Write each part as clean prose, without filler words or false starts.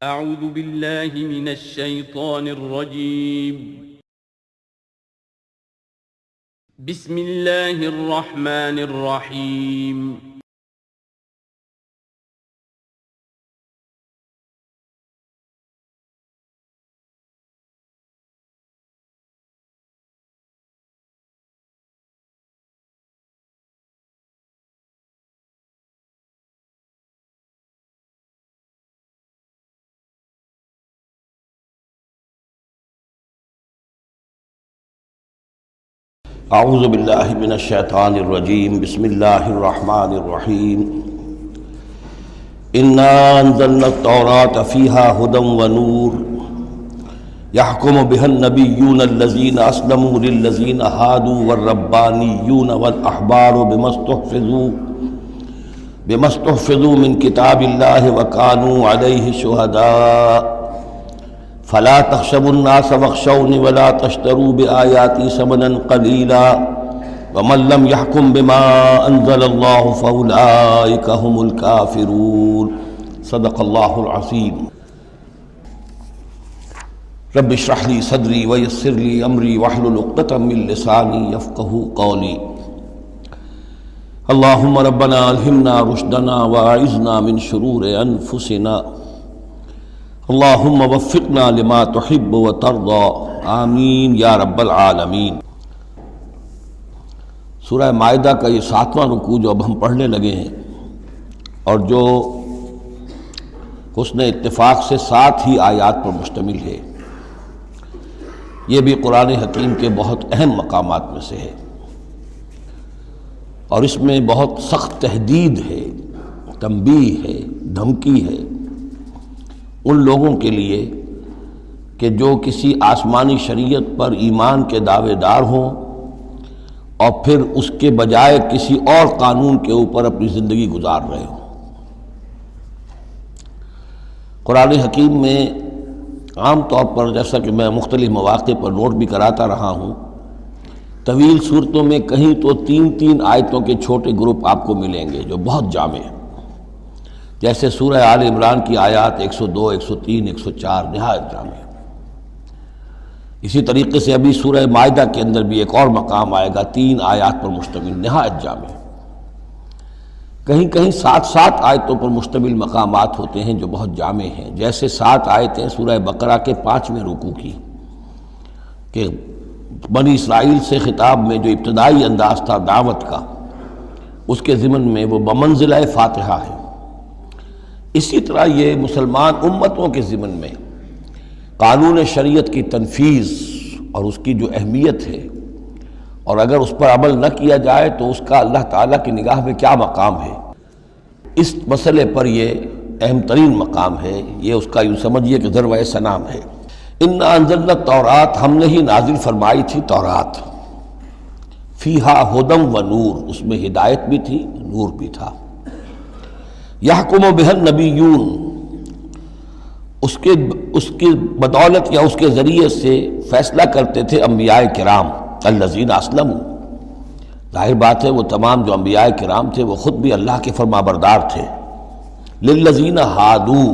اعوذ باللہ من الشیطان الرجیم بسم اللہ الرحمن الرحیم اعوذ باللہ من الشیطان الرجیم بسم اللہ الرحمن الرحیم انا انزلنا التوراة فیہا ھدی ونور یحکم بہا النبیون الذین اسلموا للذین ھادوا والربانیون والاحبار بما استحفظوا من کتاب اللہ وکانوا علیہ شہداء فلا تخشوا الناس واخشوني ولا تشتروا بآياتي ثمنا قليلا ومن لم يحكم بما أنزل الله فأولئك هم الكافرون صدق الله العظيم رب اشرح لي صدري ويسر لي أمري واحلل عقدة من لساني يفقهوا قولي اللهم ربنا ألهمنا رشدنا وأعذنا من شرور أنفسنا اللہم وفقنا لما تحب وترضى آمین یا رب العالمین۔ سورہ مائدہ کا یہ 7واں رکوع جو اب ہم پڑھنے لگے ہیں اور جو حسن اتفاق سے 7 ہی آیات پر مشتمل ہے، یہ بھی قرآن حکیم کے بہت اہم مقامات میں سے ہے اور اس میں بہت سخت تہدید ہے، تنبیہ ہے، دھمکی ہے ان لوگوں کے لیے کہ جو کسی آسمانی شریعت پر ایمان کے دعوے دار ہوں اور پھر اس کے بجائے کسی اور قانون کے اوپر اپنی زندگی گزار رہے ہوں۔ قرآن حکیم میں عام طور پر، جیسا کہ میں مختلف مواقع پر نوٹ بھی کراتا رہا ہوں، طویل صورتوں میں کہیں تو 3 آیتوں کے چھوٹے گروپ آپ کو ملیں گے جو بہت جامع ہیں، جیسے سورہ آل عمران کی آیات 102، 103، 104 نہایت جامع۔ اسی طریقے سے ابھی سورہ مائدہ کے اندر بھی ایک اور مقام آئے گا 3 آیات پر مشتمل، نہایت جامع۔ کہیں کہیں 7 آیتوں پر مشتمل مقامات ہوتے ہیں جو بہت جامع ہیں، جیسے 7 آیتیں سورہ بقرہ کے 5ویں رکوع کی کہ بنی اسرائیل سے خطاب میں جو ابتدائی انداز تھا دعوت کا، اس کے ضمن میں وہ بمنزلہ فاتحہ ہے۔ اسی طرح یہ مسلمان امتوں کے ضمن میں قانون شریعت کی تنفیذ اور اس کی جو اہمیت ہے، اور اگر اس پر عمل نہ کیا جائے تو اس کا اللہ تعالیٰ کی نگاہ میں کیا مقام ہے، اس مسئلے پر یہ اہم ترین مقام ہے۔ یہ اس کا یوں سمجھیے کہ ذروۂ سنام ہے۔ انا انزلنا التوراۃ، ہم نے ہی نازل فرمائی تھی تورات، فیہا ھدی ونور، اس میں ہدایت بھی تھی، نور بھی تھا۔ یحکم بہا النبیون، اس کی بدولت یا اس کے ذریعے سے فیصلہ کرتے تھے انبیاء کرام، الذین اسلموا، ظاہر بات ہے وہ تمام جو انبیاء کرام تھے وہ خود بھی اللہ کے فرمانبردار تھے، للذین ھادوا،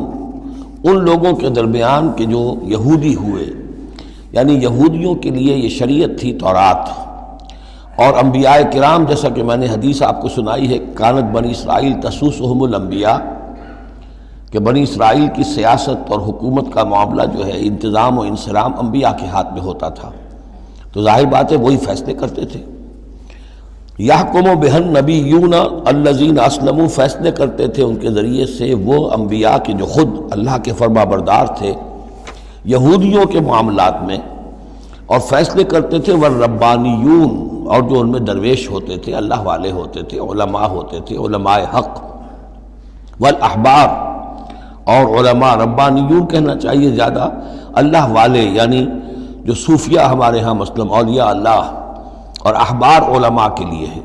ان لوگوں کے درمیان کہ جو یہودی ہوئے، یعنی یہودیوں کے لیے یہ شریعت تھی تورات، اور انبیاء کرام جیسا کہ میں نے حدیث آپ کو سنائی ہے، کانت بنی اسرائیل تسوسہم الانبیاء، کہ بنی اسرائیل کی سیاست اور حکومت کا معاملہ جو ہے، انتظام و انصرام انبیاء کے ہاتھ میں ہوتا تھا، تو ظاہر بات ہے وہی فیصلے کرتے تھے۔ یحکم بہا النبیون الذین اسلموا، فیصلے کرتے تھے ان کے ذریعے سے وہ انبیاء کے جو خود اللہ کے فرمانبردار تھے یہودیوں کے معاملات میں، اور فیصلے کرتے تھے والربانیون، اور جو ان میں درویش ہوتے تھے، اللہ والے ہوتے تھے، علماء ہوتے تھے، علماء حق، والاحبار، اور علماء، ربانیون کہنا چاہیے زیادہ، اللہ والے یعنی جو صوفیہ ہمارے ہاں مثلا اولیاء اللہ، اور احبار علماء کے لیے ہے،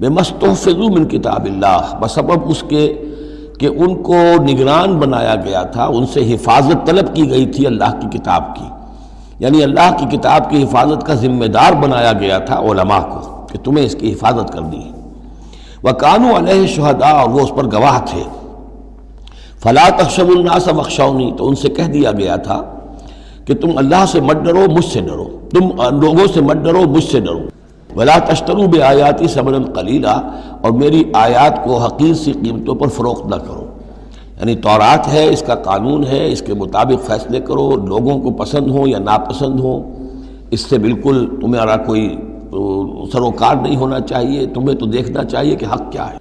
بما استحفظوا من کتاب اللہ، بسبب اس کے کہ ان کو نگران بنایا گیا تھا، ان سے حفاظت طلب کی گئی تھی اللہ کی کتاب کی، یعنی اللہ کی کتاب کی حفاظت کا ذمہ دار بنایا گیا تھا علماء کو کہ تمہیں اس کی حفاظت کرنی ہے۔ وَكَانُوا عَلَيْهِ شُهَدَاءَ، اور وہ اس پر گواہ تھے۔ فلا تخشوا الناس واخشونی، تو ان سے کہہ دیا گیا تھا کہ تم اللہ سے مت ڈرو، مجھ سے ڈرو، تم لوگوں سے مت ڈرو، مجھ سے ڈرو۔ ولا تشتروا بآیاتی ثمنا قلیلا، اور میری آیات کو حقیر سی قیمتوں پر فروخت نہ کرو۔ یعنی تورات ہے، اس کا قانون ہے، اس کے مطابق فیصلے کرو، لوگوں کو پسند ہو یا ناپسند ہو، اس سے بالکل تمہارا کوئی سروکار نہیں ہونا چاہیے، تمہیں تو دیکھنا چاہیے کہ حق کیا ہے۔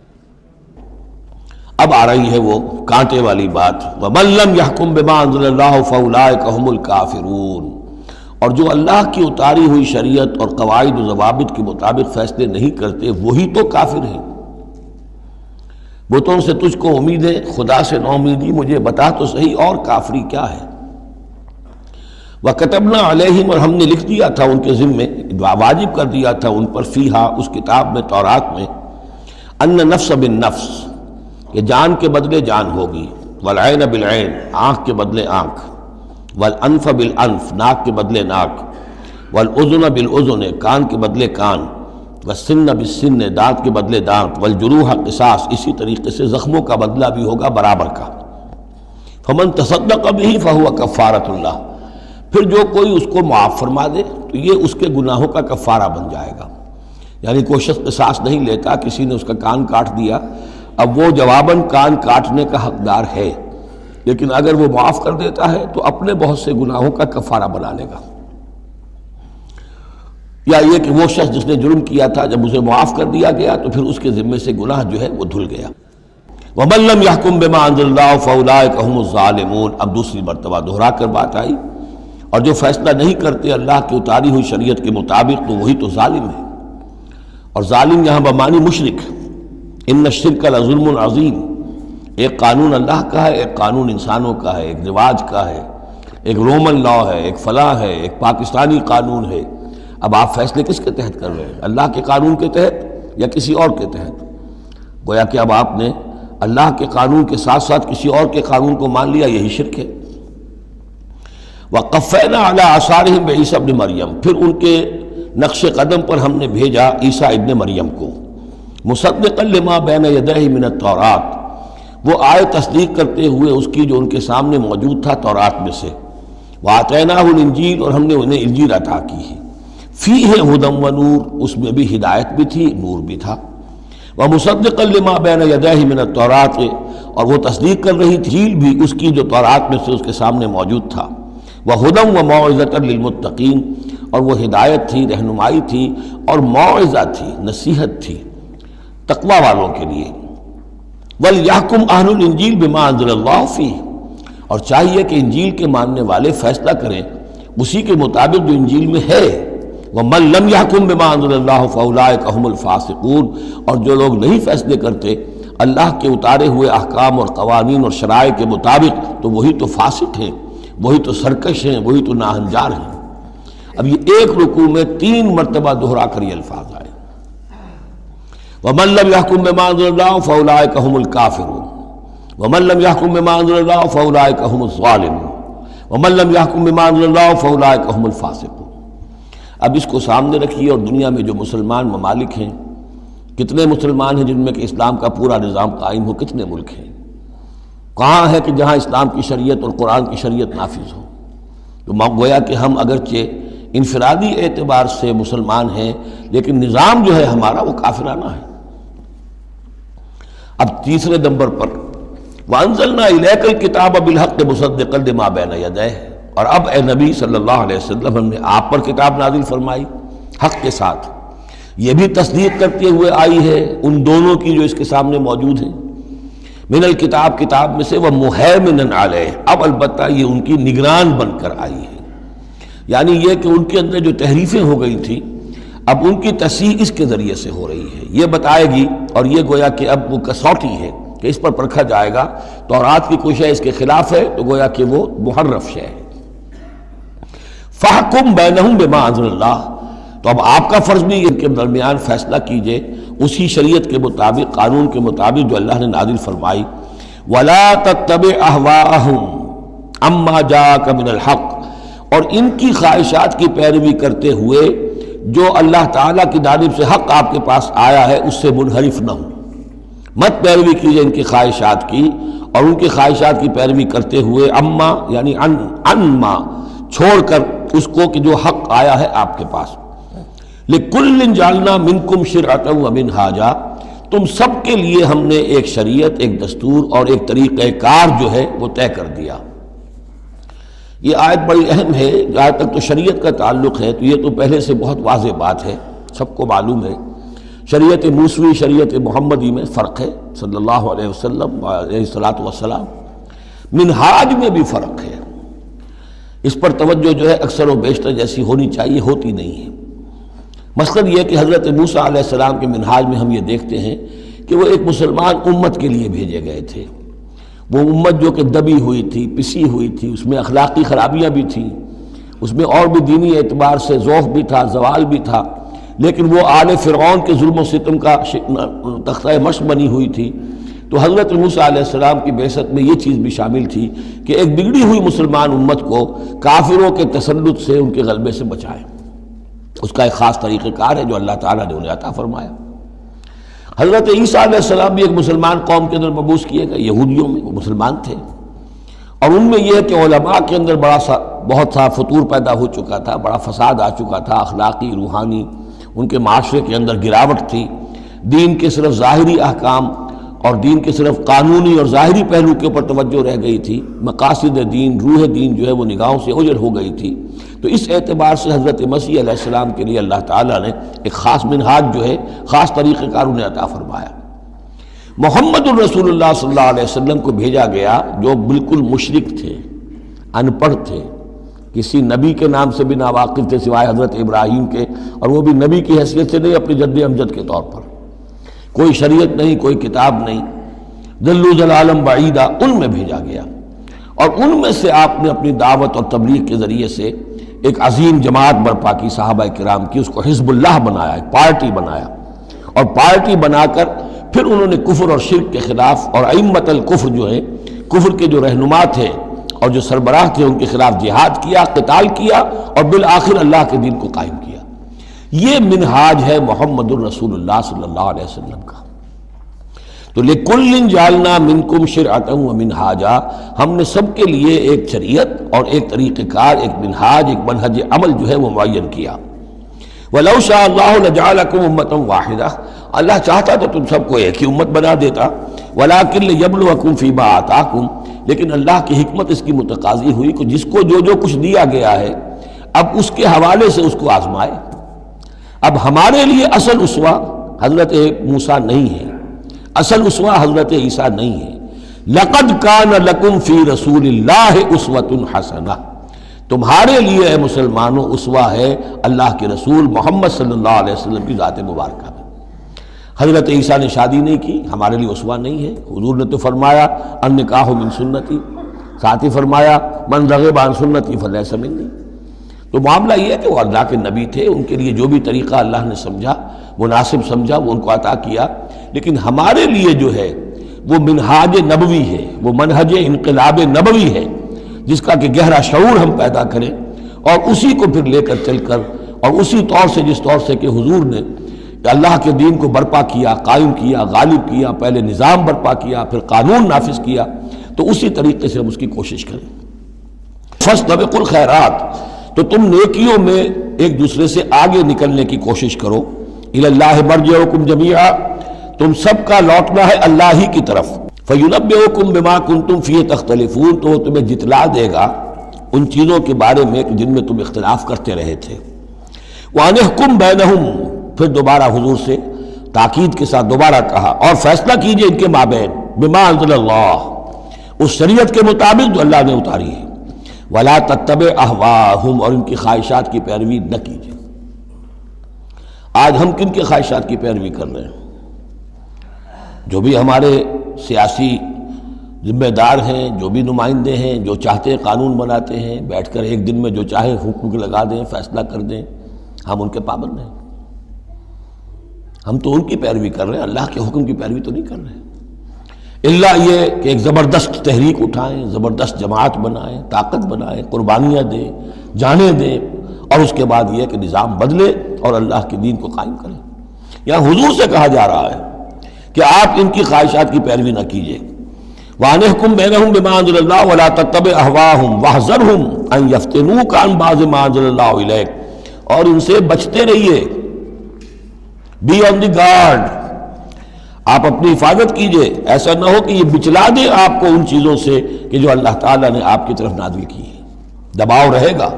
اب آ رہی ہے وہ کانٹے والی بات، وَمَن لَّمْ يَحْكُم بِمَا أَنزَلَ اللَّهُ فَأُولَٰئِكَ هُمُ الْكَافِرُونَ، اور جو اللہ کی اتاری ہوئی شریعت اور قواعد و ضوابط کے مطابق فیصلے نہیں کرتے وہی تو کافر ہیں۔ بتوں سے تجھ کو امید ہے، خدا سے نو امیدی، مجھے بتا تو صحیح اور کافری کیا ہے۔ وَكَتَبْنَا عَلَيْهِمْ، اور ہم نے لکھ دیا تھا ان کے ذمے، واجب کر دیا تھا ان پر، فیہا، اس کتاب میں، تورات میں، ان نفس بالنفس، کہ جان کے بدلے جان ہوگی، والعین بالعین، آنکھ کے بدلے آنکھ، والانف بالانف، ناک کے بدلے ناک، والاذن بالاذن، کان کے بدلے کان، والسن بالسن، دانت کے بدلے دانت، والجروح قصاص، اسی طریقے سے زخموں کا بدلہ بھی ہوگا برابر کا۔ فمن تصدق به فهو کفارۃ اللہ، پھر جو کوئی اس کو معاف فرما دے تو یہ اس کے گناہوں کا کفارہ بن جائے گا۔ یعنی کوئی شخص قصاص نہیں لیتا، کسی نے اس کا کان کاٹ دیا، اب وہ جواباً کان کاٹنے کا حقدار ہے، لیکن اگر وہ معاف کر دیتا ہے تو اپنے بہت سے گناہوں کا کفارہ بنا لے گا۔ یا یہ کہ وہ شخص جس نے جرم کیا تھا، جب اسے معاف کر دیا گیا تو پھر اس کے ذمے سے گناہ جو ہے وہ دھل گیا۔ وَمَن لَّمْ يَحْكُم بِمَا أَنزَلَ اللَّهُ فَأُولَٰئِكَ هُمُ الظَّالِمُونَ، اب دوسری مرتبہ دہرا کر بات آئی، اور جو فیصلہ نہیں کرتے اللہ کی اتاری ہوئی شریعت کے مطابق تو وہی تو ظالم ہے۔ اور ظالم یہاں بمعنی مشرک، ان الشرک لظلم عظیم، ایک قانون اللہ کا ہے، ایک قانون انسانوں کا ہے، ایک رواج کا ہے، ایک رومن لا ہے، ایک فلاں ہے، ایک پاکستانی قانون ہے۔ اب آپ فیصلے کس کے تحت کر رہے ہیں؟ اللہ کے قانون کے تحت یا کسی اور کے تحت؟ گویا کہ اب آپ نے اللہ کے قانون کے ساتھ ساتھ کسی اور کے قانون کو مان لیا، یہی شرک ہے۔ وَقَفَّيْنَا عَلَىٰ آثَارِهِمْ بِعِیسیٰ ابْنِ مریم، پھر ان کے نقش قدم پر ہم نے بھیجا عیسیٰ ابن مریم کو، مصدقا لما بین یدیہ من التوراۃ، وہ آئے تصدیق کرتے ہوئے اس کی جو ان کے سامنے موجود تھا تورات میں سے، وآتیناہ الانجیل، اور ہم نے انہیں انجیل عطا کی ہے، فیہ ھدی و نور، اس میں بھی ہدایت بھی تھی، نور بھی تھا، ومصدقا لما بین یدیہ من التوراۃ، اور وہ تصدیق کر رہی تھی انجیل بھی اس کی جو تورات میں سے اس کے سامنے موجود تھا، وہدی و موعظۃ للمتقین، اور وہ ہدایت تھی، رہنمائی تھی اور موعظہ تھی، نصیحت تھی تقوی والوں کے لیے۔ وَلْيَحْكُمْ أَهْلُ الْإِنجِيلِ بِمَا أَنزَلَ اللَّهُ فِيهِ، اور چاہیے کہ انجیل کے ماننے والے فیصلہ کریں اسی کے مطابق جو انجیل میں ہے۔ وَمَن لَّمْ يَحْكُمْ بِمَا أَنزَلَ اللَّهُ فَأُولَٰئِكَ هُمُ الْفَاسِقُونَ، اور جو لوگ نہیں فیصلے کرتے اللہ کے اتارے ہوئے احکام اور قوانین اور شرائع کے مطابق تو وہی تو فاسق ہیں، وہی تو سرکش ہیں، وہی تو ناہنجار ہیں۔ اب یہ ایک رکوع میں 3 مرتبہ دہرا کر یہ الفاظ آئے، وَمَن لَّمْ يَحْكُم بِمَا أَنزَلَ اللَّهُ فَأُولَٰئِكَ هُمُ الْكَافِرُونَ، وَمَن لَّمْ يَحْكُم بِمَا أَنزَلَ اللَّهُ فَأُولَٰئِكَ هُمُ الظَّالِمُونَ، وَمَن لَّمْ يَحْكُم بِمَا أَنزَلَ اللَّهُ فَأُولَٰئِكَ هُمُ الْفَاسِقُونَ۔ اب اس کو سامنے رکھیے، اور دنیا میں جو مسلمان ممالک ہیں، کتنے مسلمان ہیں جن میں کہ اسلام کا پورا نظام قائم ہو، کتنے ملک ہیں، کہاں ہے کہ جہاں اسلام کی شریعت اور قرآن کی شریعت نافذ ہو؟ تو گویا کہ ہم اگرچہ انفرادی اعتبار سے مسلمان ہیں لیکن نظام جو ہے ہمارا وہ کافرانہ ہے۔ اب تیسرے نمبر پر وَأَنزَلْنَا إِلَيْكَ الْكِتَابَ بِالْحَقِّ مُصَدِّقًا لِمَا بَيْنَ يَدَيْهِ، اور اب اے نبی صلی اللہ علیہ وسلم ہم نے آپ پر کتاب نازل فرمائی حق کے ساتھ، یہ بھی تصدیق کرتے ہوئے آئی ہے ان دونوں کی جو اس کے سامنے موجود ہیں، من الکتاب، کتاب میں سے، وَمُهَيْمِنًا عَلَيْهِ، اب البتہ یہ ان کی نگران بن کر آئی ہے، یعنی یہ کہ ان کے اندر جو تحریفیں ہو گئی تھیں اب ان کی تصحیح اس کے ذریعے سے ہو رہی ہے، یہ بتائے گی، اور یہ گویا کہ اب وہ کسوٹی ہے کہ اس پر پرکھا جائے گا، تورات کی کوئی شے اس کے خلاف ہے تو گویا کہ وہ محرف شے ہے۔ فَحْكُم بَيْنَهُم بِمَا أَنزَلَ اللَّهُ، تو اب آپ کا فرض بھی ان کے درمیان فیصلہ کیجئے اسی شریعت کے مطابق، قانون کے مطابق جو اللہ نے نازل فرمائی۔ وَلَا تَتَّبِعْ أَهْوَاءَهُمْ عَمَّا جَاءَكَ مِنَ الْحَقِّ، اور ان کی خواہشات کی پیروی کرتے ہوئے جو اللہ تعالیٰ کی جانب سے حق آپ کے پاس آیا ہے اس سے منحرف نہ ہو، مت پیروی کیجئے ان کی خواہشات کی، اور ان کی خواہشات کی پیروی کرتے ہوئے اما یعنی ان ما چھوڑ کر اس کو کہ جو حق آیا ہے آپ کے پاس. لِكُلٍّ جَعَلْنَا مِنْكُمْ شِرْعَةً وَمِنْهَاجًا، تم سب کے لیے ہم نے ایک شریعت، ایک دستور اور ایک طریقہ کار جو ہے وہ طے کر دیا. یہ آیت بڑی اہم ہے. جہاں تک تو شریعت کا تعلق ہے تو یہ تو پہلے سے بہت واضح بات ہے، سب کو معلوم ہے. شریعت موسوی شریعت محمدی میں فرق ہے صلی اللہ علیہ وسلم علیہ الصلاۃ والسلام. منہاج میں بھی فرق ہے. اس پر توجہ جو ہے اکثر و بیشتر جیسی ہونی چاہیے ہوتی نہیں ہے. مثلاً یہ کہ حضرت موسیٰ علیہ السلام کے منہاج میں ہم یہ دیکھتے ہیں کہ وہ ایک مسلمان امت کے لیے بھیجے گئے تھے. وہ امت جو کہ دبی ہوئی تھی، پسی ہوئی تھی، اس میں اخلاقی خرابیاں بھی تھیں، اس میں اور بھی دینی اعتبار سے ذوف بھی تھا، زوال بھی تھا، لیکن وہ آل فرعون کے ظلم و ستم کا تختہ مشق بنی ہوئی تھی. تو حضرت موسیٰ علیہ السلام کی بعثت میں یہ چیز بھی شامل تھی کہ ایک بگڑی ہوئی مسلمان امت کو کافروں کے تسلط سے، ان کے غلبے سے بچائے. اس کا ایک خاص طریقہ کار ہے جو اللہ تعالیٰ نے انہیں عطا فرمایا. حضرت عیسیٰ علیہ السلام بھی ایک مسلمان قوم کے اندر مبعوث کیے گئے، یہودیوں میں، وہ مسلمان تھے. اور ان میں یہ ہے کہ علماء کے اندر بہت سا فتور پیدا ہو چکا تھا، بڑا فساد آ چکا تھا، اخلاقی، روحانی، ان کے معاشرے کے اندر گراوٹ تھی. دین کے صرف ظاہری احکام اور دین کے صرف قانونی اور ظاہری پہلو کے اوپر توجہ رہ گئی تھی. مقاصد دین، روح دین جو ہے وہ نگاہوں سے اوجھل ہو گئی تھی. تو اس اعتبار سے حضرت مسیح علیہ السلام کے لیے اللہ تعالیٰ نے ایک خاص منہاج جو ہے، خاص طریقہ کار انہیں عطا فرمایا. محمد الرسول اللہ صلی اللہ علیہ وسلم کو بھیجا گیا جو بالکل مشرک تھے، ان پڑھ تھے، کسی نبی کے نام سے بھی ناواقف تھے سوائے حضرت ابراہیم کے، اور وہ بھی نبی کی حیثیت سے نہیں، اپنی جد امجد کے طور پر. کوئی شریعت نہیں، کوئی کتاب نہیں، ضلوا ضلالا بعیدا، ان میں بھیجا گیا. اور ان میں سے آپ نے اپنی دعوت اور تبلیغ کے ذریعے سے ایک عظیم جماعت برپا کی صحابہ کرام کی، اس کو حزب اللہ بنایا، ایک پارٹی بنایا. اور پارٹی بنا کر پھر انہوں نے کفر اور شرک کے خلاف، اور ائمۃ الکفر جو ہے، کفر کے جو رہنما تھے اور جو سربراہ تھے، ان کے خلاف جہاد کیا، قتال کیا، اور بالآخر اللہ کے دین کو قائم کیا. یہ منہاج ہے محمد الرسول اللہ صلی اللہ علیہ وسلم کا. تو لِكُلٍّ جَعَلْنَا مِنْكُمْ شِرْعَةً وَمِنْهَاجًا، ہم نے سب کے لیے ایک شریعت اور ایک طریقہ کار، ایک منہاج، ایک منہج عمل جو ہے وہ معین کیا. وَلَوْ شَاءَ اللَّهُ لَجَعَلَكُمْ أُمَّةً وَاحِدَةً، اللہ چاہتا تو تم سب کو ایک ہی امت بنا دیتا. وَلَكِنْ لِيَبْلُوَكُمْ فِي مَا آتَاكُمْ، لیکن اللہ کی حکمت اس کی متقاضی ہوئی کہ جس کو جو کچھ دیا گیا ہے اب اس کے حوالے سے اس کو آزمائے. اب ہمارے لیے اصل اسوہ حضرت موسیٰ نہیں ہے، اصل اسوہ حضرت عیسیٰ نہیں ہے. لَقَدْ كَانَ لَكُمْ فِي رَسُولِ اللَّهِ أُسْوَةٌ حَسَنَةٌ، تمہارے لیے اے مسلمانوں اسوہ ہے اللہ کے رسول محمد صلی اللہ علیہ وسلم کی ذات مبارکہ میں. حضرت عیسیٰ نے شادی نہیں کی، ہمارے لیے اسوہ نہیں ہے. حضور نے تو فرمایا النکاح من سنتی، ساتھ ہی فرمایا من رغب عن سنتی فلیس منی. تو معاملہ یہ ہے کہ وہ اللہ کے نبی تھے، ان کے لیے جو بھی طریقہ اللہ نے سمجھا، مناسب سمجھا، وہ ان کو عطا کیا. لیکن ہمارے لیے جو ہے وہ منہاج نبوی ہے، وہ منہج انقلاب نبوی ہے، جس کا کہ گہرا شعور ہم پیدا کریں اور اسی کو پھر لے کر چل کر، اور اسی طور سے جس طور سے کہ حضور نے اللہ کے دین کو برپا کیا، قائم کیا، غالب کیا، پہلے نظام برپا کیا، پھر قانون نافذ کیا، تو اسی طریقے سے ہم اس کی کوشش کریں. فاستبقوا الخیرات، تو تم نیکیوں میں ایک دوسرے سے آگے نکلنے کی کوشش کرو. الی اللہ مرجعکم جمیعا، تم سب کا لوٹنا ہے اللہ ہی کی طرف. فینبئکم بما کنتم فیہ تختلفون، تو وہ تمہیں جتلا دے گا ان چیزوں کے بارے میں جن میں تم اختلاف کرتے رہے تھے. وان احکم بینہم، پھر دوبارہ حضور سے تاکید کے ساتھ دوبارہ کہا اور فیصلہ کیجئے ان کے مابین بما انزل اللہ، اس شریعت کے مطابق جو اللہ نے اتاری ہے. ولا تتبع اہواہم، اور ان کی خواہشات کی پیروی نہ کیجیے. آج ہم کن کی خواہشات کی پیروی کر رہے ہیں؟ جو بھی ہمارے سیاسی ذمہ دار ہیں، جو بھی نمائندے ہیں، جو چاہتے ہیں قانون بناتے ہیں، بیٹھ کر ایک دن میں جو چاہے حکم لگا دیں، فیصلہ کر دیں، ہم ان کے پابند ہیں. ہم تو ان کی پیروی کر رہے ہیں، اللہ کے حکم کی پیروی تو نہیں کر رہے. اللہ یہ کہ ایک زبردست تحریک اٹھائیں، زبردست جماعت بنائیں، طاقت بنائیں، قربانیاں دیں، جانیں دیں، اور اس کے بعد یہ کہ نظام بدلے اور اللہ کے دین کو قائم کریں. یہاں حضور سے کہا جا رہا ہے کہ آپ ان کی خواہشات کی پیروی نہ کیجیے. وَأَنِحْكُم بَيْنَهُم بِمَا أَنزَلَ اللَّهُ وَلَا تَتَّبِعْ أَهْوَاءَهُمْ وَاحْذَرْهُمْ أَن يَفْتِنُوكَ عَن بَعْضِ مَا أَنزَلَ اللَّهُ إِلَيْكَ، اور ان سے بچتے رہیے. بی آن دی گارڈ، آپ اپنی حفاظت کیجئے. ایسا نہ ہو کہ یہ بچلا دے آپ کو ان چیزوں سے کہ جو اللہ تعالیٰ نے آپ کی طرف نازل کی ہے. دباؤ رہے گا،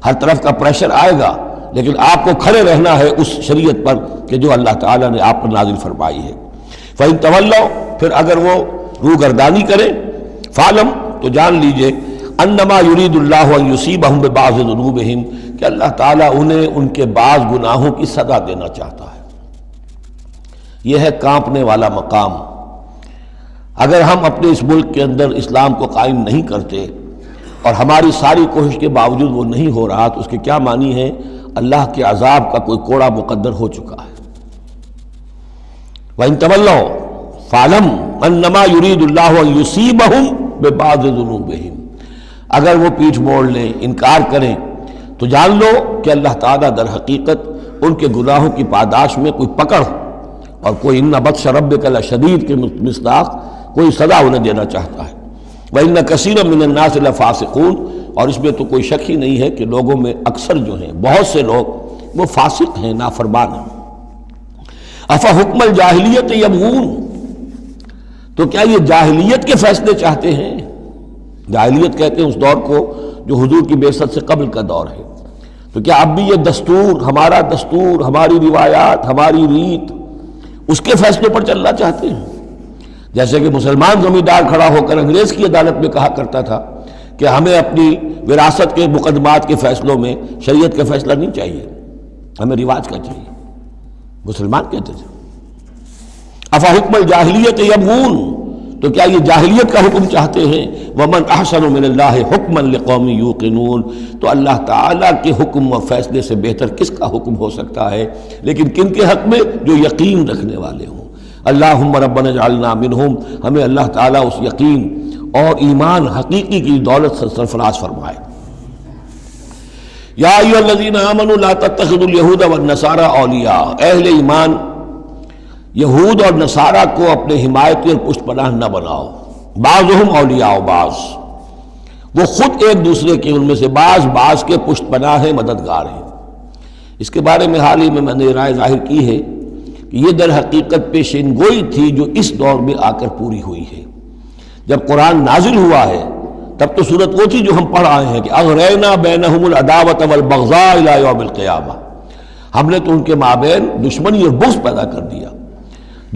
ہر طرف کا پریشر آئے گا، لیکن آپ کو کھڑے رہنا ہے اس شریعت پر کہ جو اللہ تعالیٰ نے آپ پر نازل فرمائی ہے. فَإِن تَوَلَّوْا، پھر اگر وہ روگردانی کرے، فَعْلَمْ، تو جان لیجئے، أَنَّمَا يُرِيدُ اللَّهُ أَن يُصِيبَهُم بِبَعْضِ ذُنُوبِهِمْ، کہ اللہ تعالیٰ انہیں ان کے بعض گناہوں کی سزا دینا چاہتا ہے. یہ ہے کانپنے والا مقام. اگر ہم اپنے اس ملک کے اندر اسلام کو قائم نہیں کرتے اور ہماری ساری کوشش کے باوجود وہ نہیں ہو رہا، تو اس کے کیا معنی ہے؟ اللہ کے عذاب کا کوئی کوڑا مقدر ہو چکا ہے. وَإِن تَوَلَّوْا فَاعْلَمْ أَنَّمَا يُرِيدُ اللَّهُ أَن يُصِيبَهُم بِبَعْضِ ذُنُوبِهِمْ، اگر وہ پیٹھ موڑ لیں، انکار کریں، تو جان لو کہ اللہ تعالیٰ در حقیقت ان کے گناہوں کی پاداش میں کوئی پکڑ اور کوئی اِنَّ بَطْشَ رَبِّكَ لَشَدِيدٌ کے مصداق کوئی سزا انہیں دینا چاہتا ہے. وَإِنَّ كَثِيرًا مِّنَ النَّاسِ لَفَاسِقُونَ، اور اس میں تو کوئی شک ہی نہیں ہے کہ لوگوں میں اکثر جو ہیں، بہت سے لوگ وہ فاسق ہیں، نافرمان ہیں. أَفَحُكْمَ الْجَاهِلِيَّةِ يَبْغُونَ، تو کیا یہ جاہلیت کے فیصلے چاہتے ہیں؟ جاہلیت کہتے ہیں اس دور کو جو حضور کی بعثت سے قبل کا دور ہے. تو کیا اب بھی یہ دستور، ہمارا دستور، ہماری روایات، ہماری ریت، اس کے فیصلوں پر چلنا چاہتے ہیں؟ جیسے کہ مسلمان زمیندار کھڑا ہو کر انگریز کی عدالت میں کہا کرتا تھا کہ ہمیں اپنی وراثت کے مقدمات کے فیصلوں میں شریعت کا فیصلہ نہیں چاہیے، ہمیں رواج کا چاہیے. مسلمان کہتے تھے. افحکم الجاہلیت یبغون، تو کیا یہ جاہلیت کا حکم چاہتے ہیں؟ ومن احسن من اللہ حکما لقوم یوقنون، تو اللہ تعالیٰ کے حکم و فیصلے سے بہتر کس کا حکم ہو سکتا ہے؟ لیکن کن کے حق میں؟ جو یقین رکھنے والے ہوں. اللہم ربنا اجعلنا منہم، ہمیں اللہ تعالیٰ اس یقین اور ایمان حقیقی کی دولت سے سرفراز فرمائے. یا ایھا الذین آمنوا لا تتخذوا اليہود والنصارى اولیاء، اہل ایمان یہود اور نصارہ کو اپنے حمایتی اور پشت پناہ نہ بناؤ. بعضهم اولیاء بعض، وہ خود ایک دوسرے کے، ان میں سے بعض کے پشت پناہ ہیں، مددگار ہیں. اس کے بارے میں حال ہی میں نے رائے ظاہر کی ہے کہ یہ در حقیقت پیشین گوئی تھی جو اس دور میں آ کر پوری ہوئی ہے. جب قرآن نازل ہوا ہے تب تو صورت وہ تھی جو ہم پڑھ آئے ہیں کہ اغرینا بینہم العداوۃ والبغضاء الی یوم القیامہ، ہم نے تو ان کے مابین دشمنی اور بغض پیدا کر دیا.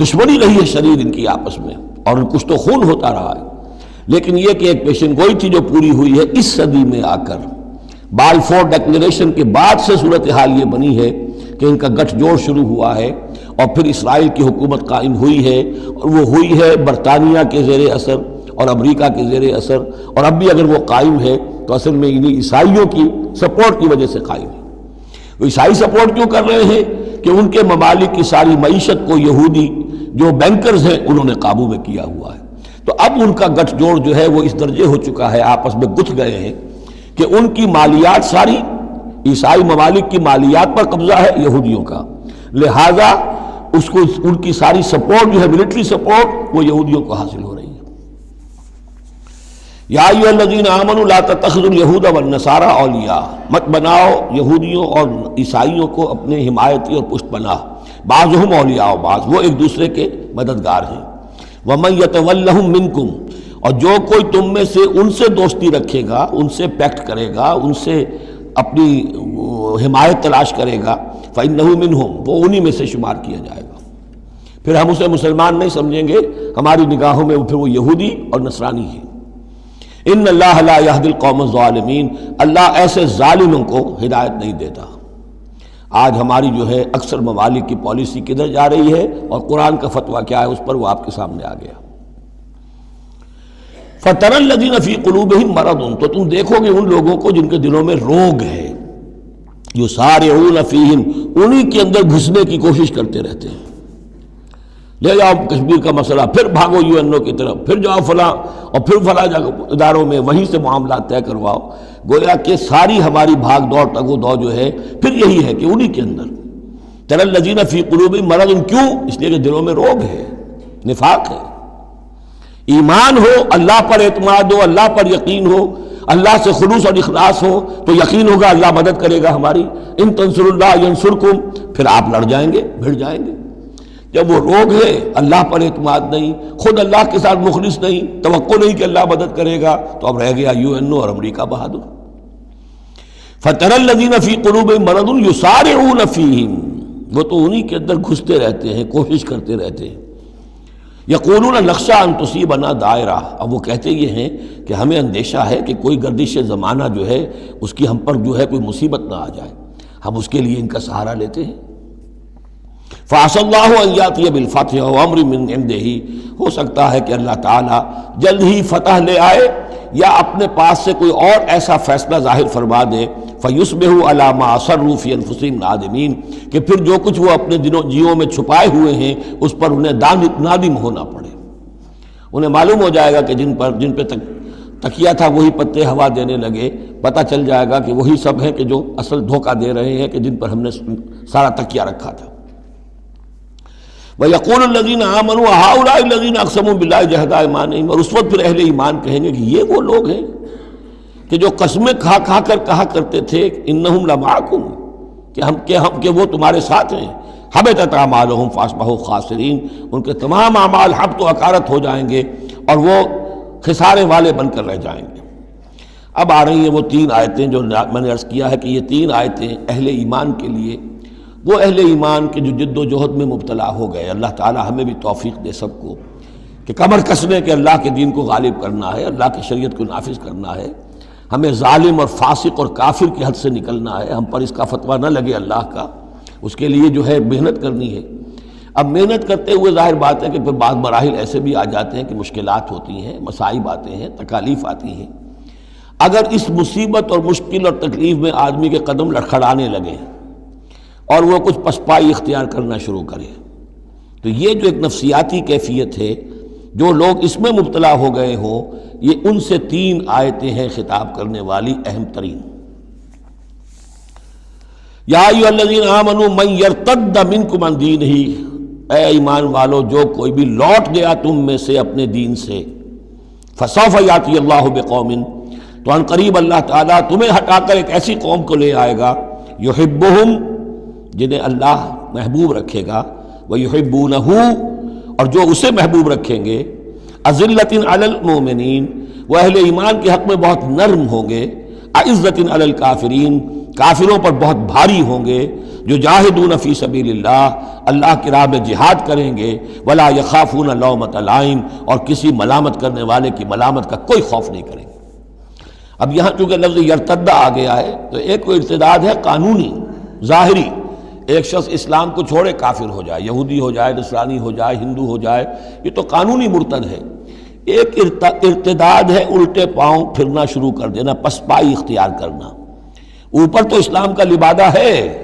دشمنی رہی ہے شدید ان کی آپس میں، اور کچھ تو خون ہوتا رہا ہے. لیکن یہ کہ ایک پیشن گوئی تھی جو پوری ہوئی ہے اس صدی میں آ کر. بالفور ڈکلیریشن کے بعد سے صورتحال یہ بنی ہے کہ ان کا گٹھ جوڑ شروع ہوا ہے، اور پھر اسرائیل کی حکومت قائم ہوئی ہے، اور وہ ہوئی ہے برطانیہ کے زیر اثر اور امریکہ کے زیر اثر، اور اب بھی اگر وہ قائم ہے تو اصل میں انہیں عیسائیوں کی سپورٹ کی وجہ سے قائم ہے. وہ عیسائی سپورٹ کیوں کر رہے ہیں؟ کہ ان کے ممالک کی ساری معیشت کو یہودی جو بینکرز ہیں انہوں نے قابو میں کیا ہوا ہے. تو اب ان کا گٹھ جوڑ جو ہے وہ اس درجے ہو چکا ہے، آپس میں گتھ گئے ہیں کہ ان کی مالیات ساری عیسائی ممالک کی مالیات پر قبضہ ہے یہودیوں کا، لہذا اس کو ان کی ساری سپورٹ جو ہے ملٹری سپورٹ وہ یہودیوں کو حاصل ہو رہی ہے. یا ایھا الذین آمنوا لا تتخذوا اليہود والنصارى اولیاء، مت بناؤ یہودیوں اور عیسائیوں کو اپنے حمایتی اور پشت پناہ. بعضهم اولیاء بعض، وہ ایک دوسرے کے مددگار ہیں. ومن یتولہم منکم، اور جو کوئی تم میں سے ان سے دوستی رکھے گا، ان سے پیکٹ کرے گا، ان سے اپنی حمایت تلاش کرے گا، فإنہ منہم، وہ انہی میں سے شمار کیا جائے گا. پھر ہم اسے مسلمان نہیں سمجھیں گے، ہماری نگاہوں میں پھر وہ یہودی اور نصرانی ہے. ان اللہ لا یہدی القوم الظالمین، اللہ ایسے ظالموں کو ہدایت نہیں دیتا. آج ہماری جو ہے اکثر ممالک کی پالیسی کدھر جا رہی ہے اور قرآن کا فتویٰ کیا ہے اس پر وہ آپ کے سامنے آ گیا. فَتَرَى الَّذِينَ فِي قُلُوبِهِم مَرَضٌ، تو تم دیکھو گے ان لوگوں کو جن کے دلوں میں روگ ہے، یُسَارِعُونَ فِيهِم، انہی کے اندر گھسنے کی کوشش کرتے رہتے ہیں. لے جاؤ کشمیر کا مسئلہ، پھر بھاگو یو این او کی طرف، پھر جاؤ فلاں اور پھر فلاں اداروں میں وہیں سے معاملات طے کرواؤ. گویا کہ ساری ہماری بھاگ دوڑ تگ و دو جو ہے پھر یہی ہے کہ انہی کے اندر. تَرَى الَّذِينَ فِي قُلُوبِهِم مَرَضٌ، کیوں؟ اس لیے کہ دلوں میں روگ ہے، نفاق ہے. ایمان ہو، اللہ پر اعتماد ہو، اللہ پر یقین ہو، اللہ سے خلوص اور اخلاص ہو تو یقین ہوگا اللہ مدد کرے گا ہماری۔ ان تنصر اللہ ینصرکم، پھر آپ لڑ جائیں گے، بھڑ جائیں گے۔ جب وہ روگ ہے، اللہ پر اعتماد نہیں، خود اللہ کے ساتھ مخلص نہیں، توقع نہیں کہ اللہ مدد کرے گا، تو اب رہ گیا UN اور امریکہ بہادر۔ فَتَرَى الَّذِينَ فِي قُلُوبِهِم مَرَضٌ يُسَارِعُونَ فِيهِم، وہ تو انہی کے اندر گھستے رہتے ہیں، کوشش کرتے رہتے ہیں۔ یقولون نخشى ان تصیبنا دائرہ، اب وہ کہتے یہ ہیں کہ ہمیں اندیشہ ہے کہ کوئی گردش زمانہ جو ہے اس کی ہم پر جو ہے کوئی مصیبت نہ آ جائے، ہم اس کے لیے ان کا سہارا لیتے ہیں۔ فَعَسَى اللَّهُ أَن يَأْتِيَ بِالْفَتْحِ وَأَمْرٍ مِّنْ عِنْدِهِ، ہو سکتا ہے کہ اللہ تعالیٰ جلد ہی فتح لے آئے یا اپنے پاس سے کوئی اور ایسا فیصلہ ظاہر فرما دے، فَيُصْبِحُوا عَلَىٰ مَا أَصَرُّوا فِي أَنفُسِهِمْ نَادِمِينَ، کہ پھر جو کچھ وہ اپنے جیوں میں چھپائے ہوئے ہیں اس پر انہیں نادم ہونا پڑے۔ انہیں معلوم ہو جائے گا کہ جن پہ تکیہ تھا وہی پتے ہوا دینے لگے، پتہ چل جائے گا کہ وہی سب ہیں کہ جو اصل دھوکہ دے رہے ہیں، کہ جن پر ہم نے سارا تکیہ رکھا تھا۔ وَيَقُولُ الَّذِينَ آمَنُوا أَهَٰؤُلَاءِ الَّذِينَ أَقْسَمُوا بِاللَّهِ جَهْدَ أَيْمَانِهِمْ، اور اس وقت پھر اہل ایمان کہیں گے کہ یہ وہ لوگ ہیں کہ جو قسمیں کھا کھا کر کہا کرتے تھے إِنَّهُمْ لَمَعَكُمْ، کہ وہ تمہارے ساتھ ہیں۔ حَبِطَتْ أَعْمَالُهُمْ فَأَصْبَحُوا خَاسِرِينَ، ان کے تمام اعمال حبط و اکارت ہو جائیں گے اور وہ خسارے والے بن کر رہ جائیں گے۔ اب آ رہی ہیں وہ 3 آیتیں جو میں نے عرض کیا ہے کہ یہ 3 آیتیں اہل ایمان کے لیے، وہ اہل ایمان کے جو جد و جہد میں مبتلا ہو گئے، اللہ تعالی ہمیں بھی توفیق دے سب کو کہ کمر کسنے کے اللہ کے دین کو غالب کرنا ہے، اللہ کی شریعت کو نافذ کرنا ہے، ہمیں ظالم اور فاسق اور کافر کی حد سے نکلنا ہے، ہم پر اس کا فتویٰ نہ لگے اللہ کا، اس کے لیے جو ہے محنت کرنی ہے۔ اب محنت کرتے ہوئے ظاہر بات ہے کہ پھر بعض مراحل ایسے بھی آ جاتے ہیں کہ مشکلات ہوتی ہیں، مصائب آتے ہیں، تکالیف آتی ہیں۔ اگر اس مصیبت اور مشکل اور تکلیف میں آدمی کے قدم لڑکھڑانے لگے اور وہ کچھ پسپائی اختیار کرنا شروع کرے، تو یہ جو ایک نفسیاتی کیفیت ہے، جو لوگ اس میں مبتلا ہو گئے ہوں، یہ ان سے 3 آیتیں ہیں خطاب کرنے والی اہم ترین۔ یا ایھا الذین آمنوا من یرتد منکم عن دینہ، اے ایمان والو جو کوئی بھی لوٹ گیا تم میں سے اپنے دین سے، فسوف یاتی اللہ بقوم، تو ان قریب اللہ تعالیٰ تمہیں ہٹا کر ایک ایسی قوم کو لے آئے گا، یحبہم، جنہیں اللہ محبوب رکھے گا، ویحبونہ، اور جو اسے محبوب رکھیں گے، اذلۃ علی المؤمنین، وہ اہل ایمان کے حق میں بہت نرم ہوں گے، اعزۃ علی الکافرین، کافروں پر بہت بھاری ہوں گے، جو جاہدون فی سبیل اللہ، اللہ کی راہ میں جہاد کریں گے، ولا یخافون لومۃ لائم، اور کسی ملامت کرنے والے کی ملامت کا کوئی خوف نہیں کریں گے۔ اب یہاں چونکہ لفظ یرتدہ آ گیا ہے تو ایک کوئی ارتداد ہے قانونی ظاہری، ایک شخص اسلام کو چھوڑے کافر ہو جائے، یہودی ہو جائے، نصرانی ہو جائے، ہندو ہو جائے، یہ تو قانونی مرتد ہے۔ ایک ارتداد ہے الٹے پاؤں پھرنا شروع کر دینا، پسپائی اختیار کرنا۔ اوپر تو اسلام کا لبادہ ہے،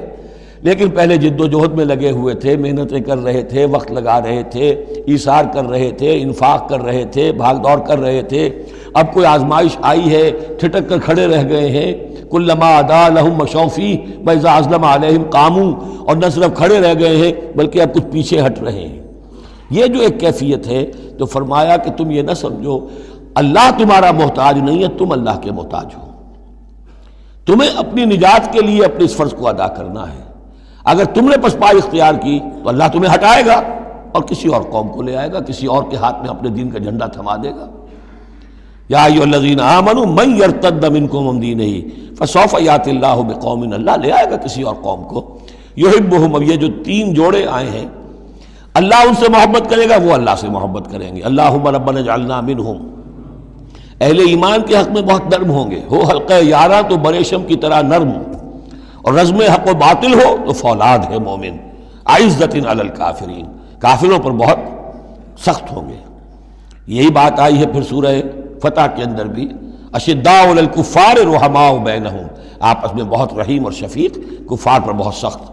لیکن پہلے جد و جہد میں لگے ہوئے تھے، محنتیں کر رہے تھے، وقت لگا رہے تھے، ایثار کر رہے تھے، انفاق کر رہے تھے، بھاگ دوڑ کر رہے تھے، اب کوئی آزمائش آئی ہے، ٹھٹک کر کھڑے رہ گئے ہیں۔ کلما ادا لہم مشوا فیہ واذا اظلم علیہم قاموا، اور نہ صرف کھڑے رہ گئے ہیں بلکہ اب کچھ پیچھے ہٹ رہے ہیں۔ یہ جو ایک کیفیت ہے، تو فرمایا کہ تم یہ نہ سمجھو اللہ تمہارا محتاج نہیں ہے، تم اللہ کے محتاج ہو، تمہیں اپنی نجات کے لیے اپنے اس فرض کو ادا کرنا ہے۔ اگر تم نے پسپائی اختیار کی تو اللہ تمہیں ہٹائے گا اور کسی اور قوم کو لے آئے گا، کسی اور کے ہاتھ میں اپنے دین کا جھنڈا تھما دے گا۔ یا ایھا الذین آمنوا من یرتد منکم عن دینہ فسوف یاتی اللہ بقوم، اللہ لے آئے گا کسی اور قوم کو، یحبہم۔ اب یہ جو 3 جوڑے آئے ہیں، اللہ ان سے محبت کرے گا، وہ اللہ سے محبت کریں گے۔ اللہم ربنا اجعلنا منہم، اہل ایمان کے حق میں بہت نرم ہوں گے، ہو حلقہ یاراں تو بریشم کی طرح نرم، اور رزم حق و باطل ہو تو فولاد ہے مومن، اعزۃ علی الکافرین، کافروں پر بہت سخت ہوں گے۔ یہی بات آئی ہے پھر سورہ فتح کے اندر بھی، اشداء علی الکفار رحماء بینہم، آپس میں بہت رحیم اور شفیق، کفار پر بہت سخت۔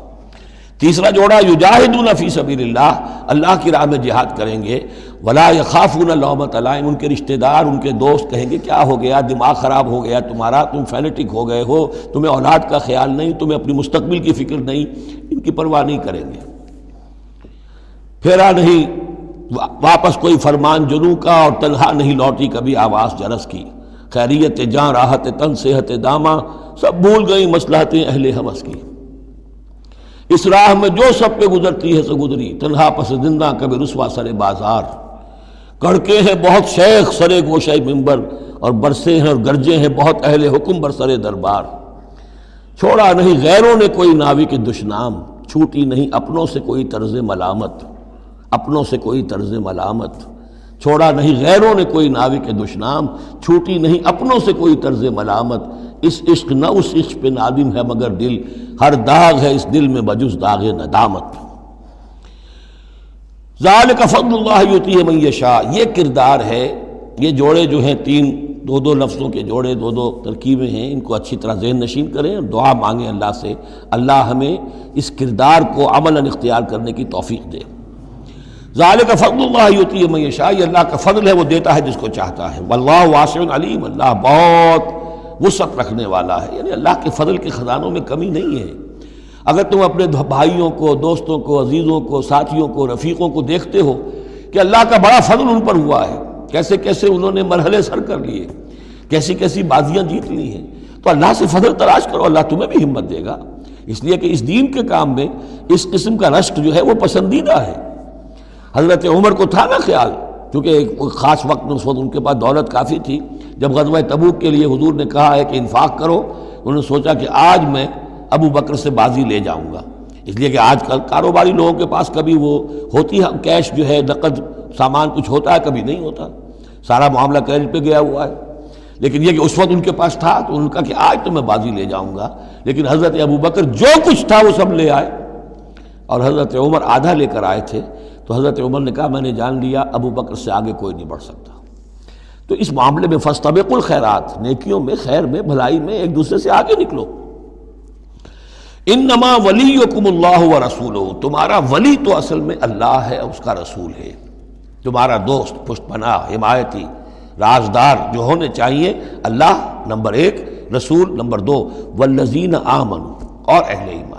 تیسرا جوڑا یجاہدون فی سبیل اللہ، اللہ کی راہ میں جہاد کریں گے، ولا یخافون لومۃ لائم، ان کے رشتہ دار، ان کے دوست کہیں گے کیا ہو گیا، دماغ خراب ہو گیا تمہارا، تم فینیٹک ہو گئے ہو، تمہیں اولاد کا خیال نہیں، تمہیں اپنی مستقبل کی فکر نہیں، ان کی پرواہ نہیں کریں گے۔ پھیرا نہیں واپس کوئی فرمان جنوں کا، اور تنہا نہیں لوٹی کبھی آواز جرس کی، خیریت جاں راحت تن صحت داماں، سب بھول گئی مصلحتیں اہل ہوس کی، اس راہ میں جو سب پہ گزرتی ہے سو گزری، تنہا پس زندہ کبھی رسوا سر بازار، کڑکے ہیں بہت شیخ سرے گوشہ منبر، اور برسے ہیں اور گرجے ہیں بہت اہل حکم بر سر دربار، چھوڑا نہیں غیروں نے کوئی ناوی کے دشنام، چھوٹی نہیں اپنوں سے کوئی طرز ملامت، اپنوں سے کوئی طرز ملامت، چھوڑا نہیں غیروں نے کوئی ناوی کے دشنام، چھوٹی نہیں اپنوں سے کوئی طرز ملامت، اس عشق نہ اس عشق پہ نادم ہے مگر دل، ہر داغ ہے اس دل میں بجز داغ ندامت۔ ذالک فضل اللہ یؤتیہ من یشاء، یہ کردار ہے، یہ جوڑے جو ہیں تین دو دو لفظوں کے جوڑے، دو دو ترکیبیں ہیں، ان کو اچھی طرح ذہن نشین کریں، دعا مانگیں اللہ سے، اللہ ہمیں اس کردار کو عملاً اختیار کرنے کی توفیق دے۔ ذالک فضل اللہ یؤتیہ من یشاء، یہ اللہ کا فضل ہے، وہ دیتا ہے جس کو چاہتا ہے، واللہ واسع علیم، اللہ بہت وسعت رکھنے والا ہے، یعنی اللہ کے فضل کے خزانوں میں کمی نہیں ہے۔ اگر تم اپنے بھائیوں کو، دوستوں کو، عزیزوں کو، ساتھیوں کو، رفیقوں کو دیکھتے ہو کہ اللہ کا بڑا فضل ان پر ہوا ہے، کیسے کیسے انہوں نے مرحلے سر کر لیے، کیسی کیسی بازیاں جیت لی ہیں، تو اللہ سے فضل تلاش کرو، اللہ تمہیں بھی ہمت دے گا، اس لیے کہ اس دین کے کام میں اس قسم کا رشک جو ہے وہ پسندیدہ ہے۔ حضرت عمر کو تھا نا خیال، کیونکہ ایک خاص وقت میں اس وقت ان کے پاس دولت کافی تھی، جب غزوہ تبوک کے لیے حضور نے کہا ہے کہ انفاق کرو، انہوں نے سوچا کہ آج میں ابو بکر سے بازی لے جاؤں گا، اس لیے کہ آج کل کاروباری لوگوں کے پاس کبھی وہ ہوتی ہے کیش جو ہے، نقد سامان کچھ ہوتا ہے، کبھی نہیں ہوتا، سارا معاملہ کریڈٹ پہ گیا ہوا ہے، لیکن یہ کہ اس وقت ان کے پاس تھا تو انہوں نے کہا کہ آج تو میں بازی لے جاؤں گا، لیکن حضرت ابو بکر جو کچھ تھا وہ سب لے آئے، اور حضرت عمر آدھا لے کر آئے تھے، تو حضرت عمر نے کہا میں نے جان لیا ابو بکر سے آگے کوئی نہیں بڑھ سکتا۔ تو اس معاملے میں فاستبقوا الخیرات، نیکیوں میں، خیر میں، بھلائی میں ایک دوسرے سے آگے نکلو۔ انما ولیکم اللہ ورسولہ، تمہارا ولی تو اصل میں اللہ ہے، اس کا رسول ہے، تمہارا دوست، پشت پناہ، حمایتی، رازدار جو ہونے چاہیے اللہ نمبر ایک، رسول نمبر دو، والذین آمنوا، اور اہل ایمان۔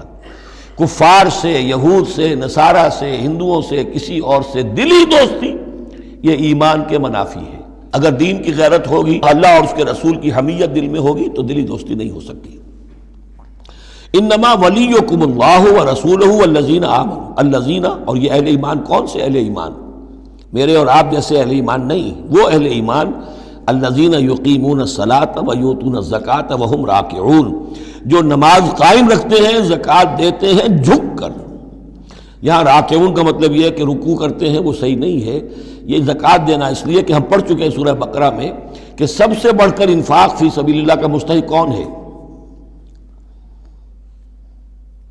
کفار سے، یہود سے، نصارہ سے، ہندوؤں سے، کسی اور سے دلی دوستی یہ ایمان کے منافی ہے۔ اگر دین کی غیرت ہوگی، اللہ اور اس کے رسول کی حمیت دل میں ہوگی تو دلی دوستی نہیں ہو سکتی۔ انما ولیکم اللہ ورسولہ والذین آمنوا، الذین، اور یہ اہل ایمان کون سے اہل ایمان؟ میرے اور آپ جیسے اہل ایمان نہیں، وہ اہل ایمان الذین یقیمون الصلاۃ ویؤتون الزکاۃ وہم راکعون، جو نماز قائم رکھتے ہیں، زکوٰۃ دیتے ہیں جھک کر۔ یہاں راکعون کا مطلب یہ ہے کہ رکوع کرتے ہیں، وہ صحیح نہیں ہے، یہ زکوٰۃ دینا اس لیے کہ ہم پڑھ چکے ہیں سورہ بقرہ میں کہ سب سے بڑھ کر انفاق فی سبیل اللہ کا مستحق کون ہے؟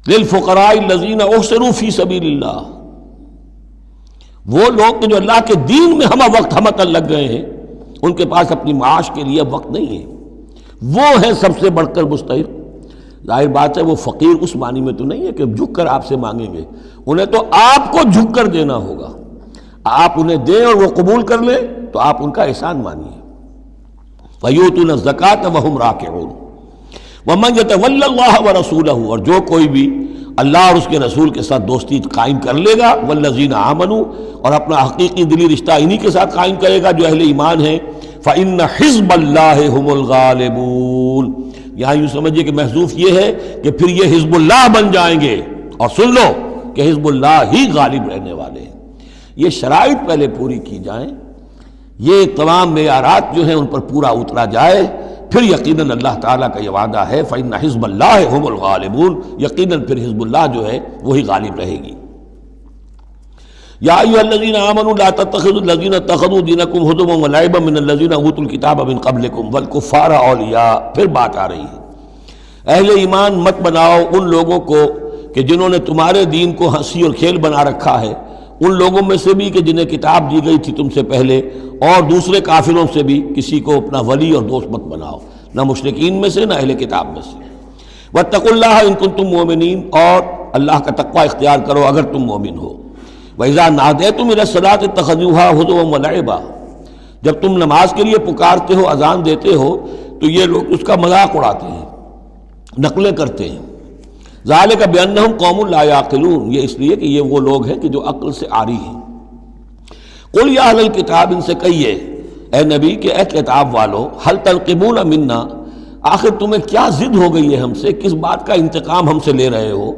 للفقراء الذین احصروا فی سبیل اللہ، وہ لوگ جو اللہ کے دین میں ہمہ وقت ہمتن لگ گئے ہیں، ان کے پاس اپنی معاش کے لیے وقت نہیں ہے، وہ ہے سب سے بڑھ کر مستحق۔ ظاہر بات ہے وہ فقیر اس معنی میں تو نہیں ہے کہ جھک کر آپ سے مانگیں گے، انہیں تو آپ کو جھک کر دینا ہوگا، آپ انہیں دیں اور وہ قبول کر لیں تو آپ ان کا احسان مانیے۔ وَيُؤْتُونَ الزَّكَاةَ وَهُمْ رَاكِعُونَ وَمَنْ يَتَوَلَّ اللَّهَ وَرَسُولَهُ، اور جو کوئی بھی اللہ اور اس کے رسول کے ساتھ دوستی قائم کر لے گا، والذین آمنوا، اور اپنا حقیقی دلی رشتہ انہی کے ساتھ قائم کرے گا جو اہل ایمان ہیں، فَإِنَّ حِزْبَ اللَّهِ هُمُ الْغَالِبُونَ، یہاں یوں سمجھیے کہ محذوف یہ ہے کہ پھر یہ حزب اللہ بن جائیں گے، اور سن لو کہ حزب اللہ ہی غالب رہنے والے ہیں۔ یہ شرائط پہلے پوری کی جائیں، یہ تمام معیارات جو ہیں ان پر پورا اترا جائے، پھر یقیناً اللہ تعالیٰ کا یہ وعدہ ہے فَإِنَّ حِزْبَ اللَّهِ هُمُ الْغَالِبُونَ، یقیناً پھر حزب اللہ جو ہے وہی غالب رہے گی۔ یا ایھا الذین آمنوا لا تتخذوا الذین اتخذوا دینکم ہزوا ولعبا من الذین اوتوا الکتاب من قبلکم والکفار اولیاء، پھر بات آ رہی ہے، اہل ایمان مت بناؤ ان لوگوں کو کہ جنہوں نے تمہارے دین کو ہنسی اور کھیل بنا رکھا ہے، ان لوگوں میں سے بھی کہ جنہیں کتاب دی گئی تھی تم سے پہلے، اور دوسرے کافروں سے بھی کسی کو اپنا ولی اور دوست مت بناؤ، نہ مشرکین میں سے نہ اہل کتاب میں سے۔ واتقوا اللہ ان کنتم مؤمنین، اور اللہ کا تقوی اختیار کرو اگر تم مومن ہو۔ وَإِذَا نَادَيْتُمْ إِلَى الصَّلَاةِ اتَّخَذُوهَا هُزُوًا وَلَعِبًا، جب تم نماز کے لیے پکارتے ہو، اذان دیتے ہو، تو یہ لوگ اس کا مذاق اڑاتے ہیں، نقلیں کرتے ہیں۔ ذَلِكَ بِأَنَّهُمْ قَوْمٌ لَا يَعْقِلُونَ، یہ اس لیے کہ یہ وہ لوگ ہیں کہ جو عقل سے عاری ہیں۔ قل یا اہل الکتاب، ان سے کہیے اے نبی کہ اے کتاب والو، هل تنقمون منا، آخر تمہیں کیا ضد ہو گئی ہے ہم سے، کس بات کا انتقام ہم سے لے رہے ہو؟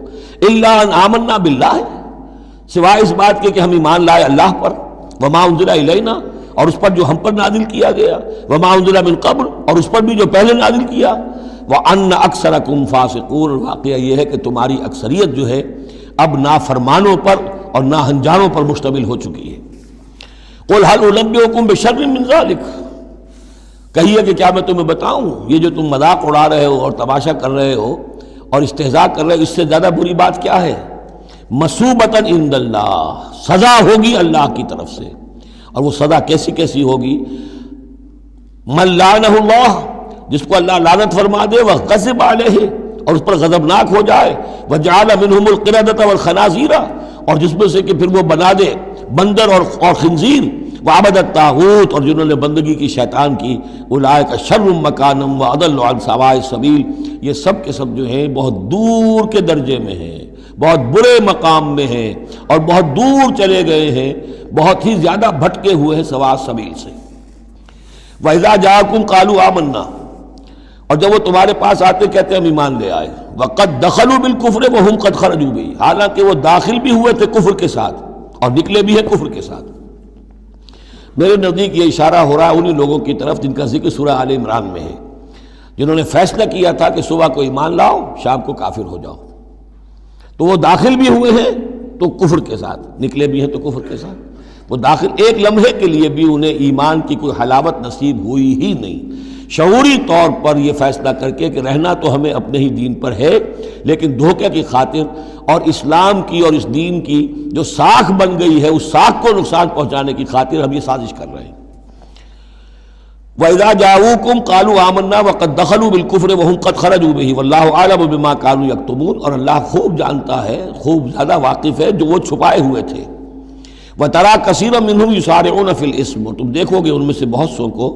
الا ان آمنا باللہ، سوائے اس بات کے کہ ہم ایمان لائے اللہ پر، وما انزل الینا، اور اس پر جو ہم پر نازل کیا گیا، وما انزل من قبل، اور اس پر بھی جو پہلے نازل کیا، وان اکثرکم فاسقون، واقعہ یہ ہے کہ تمہاری اکثریت جو ہے اب نافرمانوں پر اور ناہنجاروں پر مشتمل ہو چکی ہے۔ قل هل انبئکم بشر من ذلک، کہیے کہ کیا میں تمہیں بتاؤں یہ جو تم مذاق اڑا رہے ہو اور تماشا کر رہے ہو اور استہزاء کر رہے ہو، اس سے زیادہ بری بات کیا ہے؟ مصوبۃ عند اللہ، سزا ہوگی اللہ کی طرف سے، اور وہ سزا کیسی کیسی ہوگی؟ من لعنہ اللہ، جس کو اللہ لعنت فرما دے، وغضب علیہ، اور اس پر غضبناک ہو جائے، وجعل منہم القردۃ والخنازیر، اور جس میں سے کہ پھر وہ بنا دے بندر اور خنزیر، وعبد الطاغوت، اور جنہوں نے بندگی کی شیطان کی، اولئک شر مکانا واضل عن سواء السبیل، یہ سب کے سب جو ہیں بہت دور کے درجے میں ہیں، بہت برے مقام میں ہیں، اور بہت دور چلے گئے ہیں، بہت ہی زیادہ بھٹکے ہوئے ہیں سواء السبیل سے۔ وَإِذَا جَاءَكُمْ قَالُوا آمَنَّا، اور جب وہ تمہارے پاس آتے کہتے ہیں ہم ایمان لے آئے، وَقَدْ دَخَلُوا بِالْكُفْرِ وَهُمْ قَدْ خَرَجُوا بِهِ، حالانکہ وہ داخل بھی ہوئے تھے کفر کے ساتھ اور نکلے بھی ہیں کفر کے ساتھ۔ میرے نزدیک یہ اشارہ ہو رہا ہے انہی لوگوں کی طرف جن کا ذکر سورہ آل عمران میں ہے، جنہوں نے فیصلہ کیا تھا کہ صبح کو ایمان لاؤ، شام کو کافر ہو جاؤ، تو وہ داخل بھی ہوئے ہیں تو کفر کے ساتھ، نکلے بھی ہیں تو کفر کے ساتھ۔ وہ داخل ایک لمحے کے لیے بھی انہیں ایمان کی کوئی حلاوت نصیب ہوئی ہی نہیں، شعوری طور پر یہ فیصلہ کر کے کہ رہنا تو ہمیں اپنے ہی دین پر ہے، لیکن دھوکے کی خاطر اور اسلام کی اور اس دین کی جو ساکھ بن گئی ہے اس ساکھ کو نقصان پہنچانے کی خاطر ہم یہ سازش کر رہے ہیں۔ وَإِذَا جَاءُوكُمْ قَالُوا آمَنَّا وَقَدْ دَخَلُوا بِالْكُفْرِ وَهُمْ قَدْ خَرَجُوا بِهِ وَاللَّهُ أَعْلَمُ بِمَا كَانُوا يَكْتُمُونَ، اور اللہ خوب جانتا ہے، خوب زیادہ واقف ہے جو وہ چھپائے ہوئے تھے۔ وَتَرَىٰ كَثِيرًا مِّنْهُمْ يُسَارِعُونَ فِي الْإِثْمِ، اور تم دیکھو گے ان میں سے بہت سو کو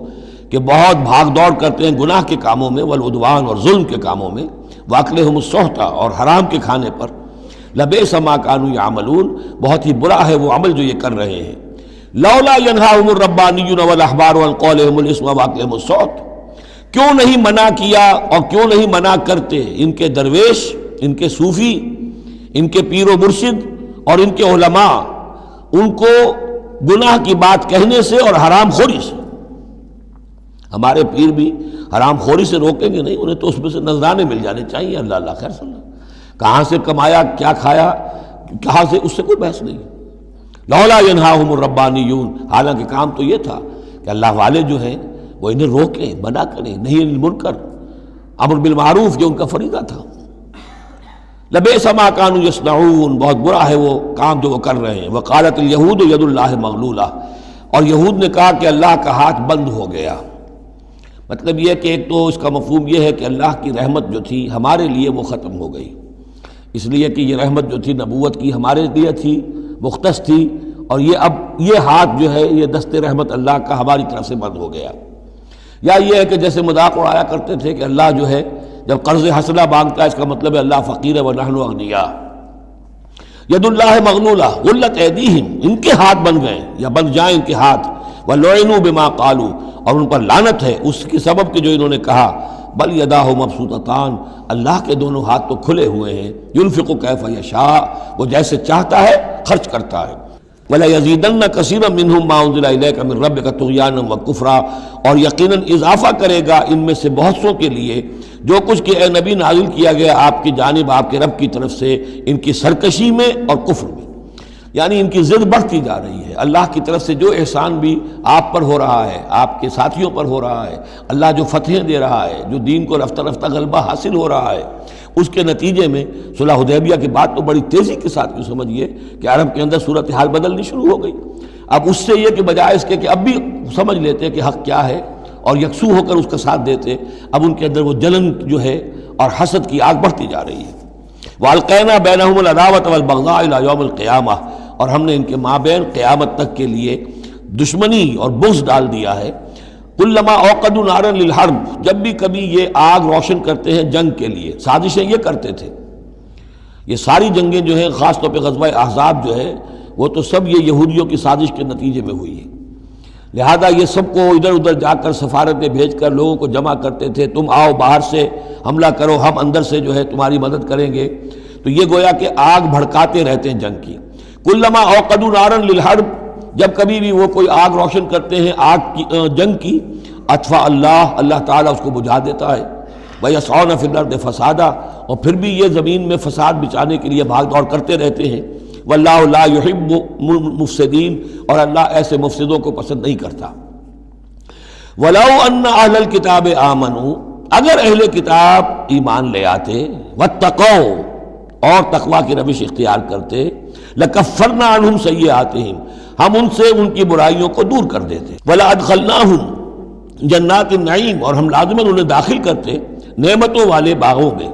کہ بہت بھاگ دوڑ کرتے ہیں گناہ کے کاموں میں، والعدوان، اور ظلم کے کاموں میں، وَأَكْلِهِمُ السُّحْتَ، اور حرام کے کھانے پر، لَبِئْسَ مَا كَانُوا يَعْمَلُونَ، بہت ہی برا ہے وہ عمل جو یہ کر رہے ہیں۔ لولا ينهاهم الربانيون والاحبار عن قولهم الاسم واكلهم السحت، کیوں نہیں منع کیا اور کیوں نہیں منع کرتے ان کے درویش، ان کے صوفی، ان کے پیر و مرشد اور ان کے علماء ان کو گناہ کی بات کہنے سے اور حرام خوری سے۔ ہمارے پیر بھی حرام خوری سے روکیں گے نہیں، انہیں تو اس میں سے نذرانے مل جانے چاہیے، اللہ اللہ خیر صلی اللہ، کہاں سے کمایا، کیا کھایا، کہاں سے، اس سے کوئی بحث نہیں۔ لولا ینہاہم الربانیون، حالانکہ کام تو یہ تھا کہ اللہ والے جو ہیں وہ انہیں روکیں، منع کریں، نہیں عن المنکر، امر بالمعروف جو ان کا فریضہ تھا۔ لبئس ما کانوا یصنعون، بہت برا ہے وہ کام جو وہ کر رہے ہیں۔ وقالت الیہود ید اللہ مغلولہ، اور یہود نے کہا کہ اللہ کا ہاتھ بند ہو گیا۔ مطلب یہ کہ ایک تو اس کا مفہوم یہ ہے کہ اللہ کی رحمت جو تھی ہمارے لیے وہ ختم ہو گئی، اس لیے کہ یہ رحمت جو تھی نبوت کی ہمارے لیے تھی، مختص تھی، اور یہ اب یہ ہاتھ جو ہے یہ دست رحمت اللہ کا ہماری طرف سے بند ہو گیا۔ یا یہ ہے کہ جیسے مذاق اڑایا کرتے تھے کہ اللہ جو ہے جب قرض حسنہ مانگتا ہے اس کا مطلب ہے اللہ فقیر ہے ونحن اغنیاء۔ ید اللہ مغلولہ غلت ایدیہم، ان کے ہاتھ بن گئے یا بن جائیں ان کے ہاتھ، ولعنوا بما قالوا، اور ان پر لعنت ہے اس کے سبب کہ جو انہوں نے کہا۔ بل یداہ مبسوطتان، اللہ کے دونوں ہاتھ تو کھلے ہوئے ہیں، ینفق کیف یشاء، وہ جیسے چاہتا ہے خرچ کرتا ہے۔ وَلَيَزِيدَنَّ كَثِيرًا مِّنْهُمْ مَا أُنزِلَ إِلَيْكَ مِن رَّبِّكَ طُغْيَانًا وَكُفْرًا، اور یقیناً اضافہ کرے گا ان میں سے بہت سو کے لیے جو کچھ کہ اے نبی نازل کیا گیا آپ کی جانب آپ کے رب کی طرف سے، ان کی سرکشی میں اور کفر میں، یعنی ان کی ضد بڑھتی جا رہی ہے۔ اللہ کی طرف سے جو احسان بھی آپ پر ہو رہا ہے، آپ کے ساتھیوں پر ہو رہا ہے، اللہ جو فتحیں دے رہا ہے، جو دین کو رفتہ رفتہ غلبہ حاصل ہو رہا ہے، اس کے نتیجے میں صلح حدیبیہ کے بعد تو بڑی تیزی کے ساتھ یوں سمجھیے کہ عرب کے اندر صورتحال بدلنی شروع ہو گئی۔ اب اس سے یہ کہ بجائے اس کے کہ اب بھی سمجھ لیتے کہ حق کیا ہے اور یکسو ہو کر اس کا ساتھ دیتے، اب ان کے اندر وہ جلن جو ہے اور حسد کی آگ بڑھتی جا رہی ہے۔ وَأَلْقَيْنَا بَيْنَهُمُ الْعَدَاوَةَ وَالْبَغْضَاءَ إِلَىٰ يَوْمِ الْقِيَامَةِ، اور ہم نے ان کے مابین قیامت تک کے لیے دشمنی اور بغض ڈال دیا ہے۔ كُلَّمَا أَوْقَدُوا نَارًا لِلْحَرْبِ، جب بھی کبھی یہ آگ روشن کرتے ہیں جنگ کے لیے، سازشیں یہ کرتے تھے۔ یہ ساری جنگیں جو ہیں خاص طور پہ غزوہ احزاب جو ہے وہ تو سب یہ یہودیوں کی سازش کے نتیجے میں ہوئی ہے۔ لہذا یہ سب کو ادھر ادھر جا کر سفارتیں بھیج کر لوگوں کو جمع کرتے تھے، تم آؤ باہر سے حملہ کرو، ہم اندر سے جو ہے تمہاری مدد کریں گے۔ تو یہ گویا کہ آگ بھڑکاتے رہتے ہیں جنگ کی۔ کلما اوقدوا نارا للحرب، جب کبھی بھی وہ کوئی آگ روشن کرتے ہیں آگ کی جنگ کی، اطفا اللہ تعالیٰ اس کو بجھا دیتا ہے۔ وَيَسْعَوْنَ فِي الْأَرْضِ فَسَادًا، اور پھر بھی یہ زمین میں فساد بچانے کے لیے بھاگ دوڑ کرتے رہتے ہیں۔ وَاللَّهُ لَا يُحِبُّ الْمُفْسِدِينَ، اور اللہ ایسے مفسدوں کو پسند نہیں کرتا۔ وَلَوْ أَنَّ أَهْلَ الْكِتَابِ آمَنُوا، اگر اہل کتاب ایمان لے آتے، وَاتَّقَوْا، اور تقوی کی روش اختیار کرتے، لَكَفَّرْنَا عَنْهُمْ سَيِّئَاتِهِمْ، ہم ان سے ان کی برائیوں کو دور کر دیتے۔ وَلَأَدْخَلْنَاهُمْ جنات النعیم، اور ہم لازماً انہیں داخل کرتے نعمتوں والے باغوں میں۔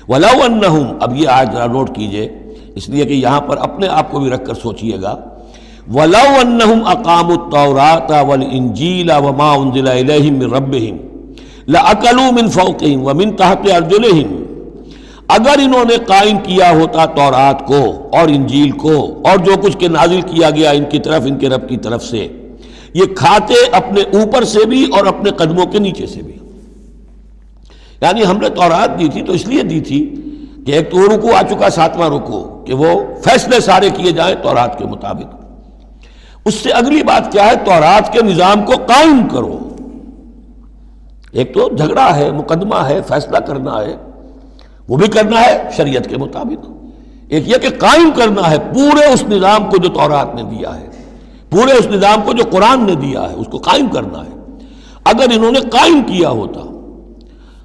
وَلَوْ أَنَّهُمْ، اب یہ آیت ذرا نوٹ کیجئے اس لیے کہ یہاں پر اپنے آپ کو بھی رکھ کر سوچئے گا۔ وَلَوْ أَنَّهُمْ أَقَامُوا التَّوْرَاةَ وَالْإِنْجِيلَ وَمَا أُنزِلَ إِلَيْهِمْ مِنْ رَبِّهِمْ لَأَكَلُوا مِنْ فَوْقِهِمْ وَمِنْ تَحْتِ أَرْجُلِهِمْ، اگر انہوں نے قائم کیا ہوتا تورات کو اور انجیل کو اور جو کچھ کے نازل کیا گیا ان کی طرف، ان کے رب کی طرف سے، یہ کھاتے اپنے اوپر سے بھی اور اپنے قدموں کے نیچے سے بھی۔ یعنی ہم نے تورات دی تھی تو اس لیے دی تھی کہ ایک تو رکوع آ چکا، 7واں رکوع، کہ وہ فیصلے سارے کیے جائیں تورات کے مطابق۔ اس سے اگلی بات کیا ہے؟ تورات کے نظام کو قائم کرو۔ ایک تو جھگڑا ہے، مقدمہ ہے، فیصلہ کرنا ہے، وہ بھی کرنا ہے شریعت کے مطابق۔ ایک یہ کہ قائم کرنا ہے پورے اس نظام کو جو تورات نے دیا ہے، پورے اس نظام کو جو قرآن نے دیا ہے، اس کو قائم کرنا ہے۔ اگر انہوں نے قائم کیا ہوتا،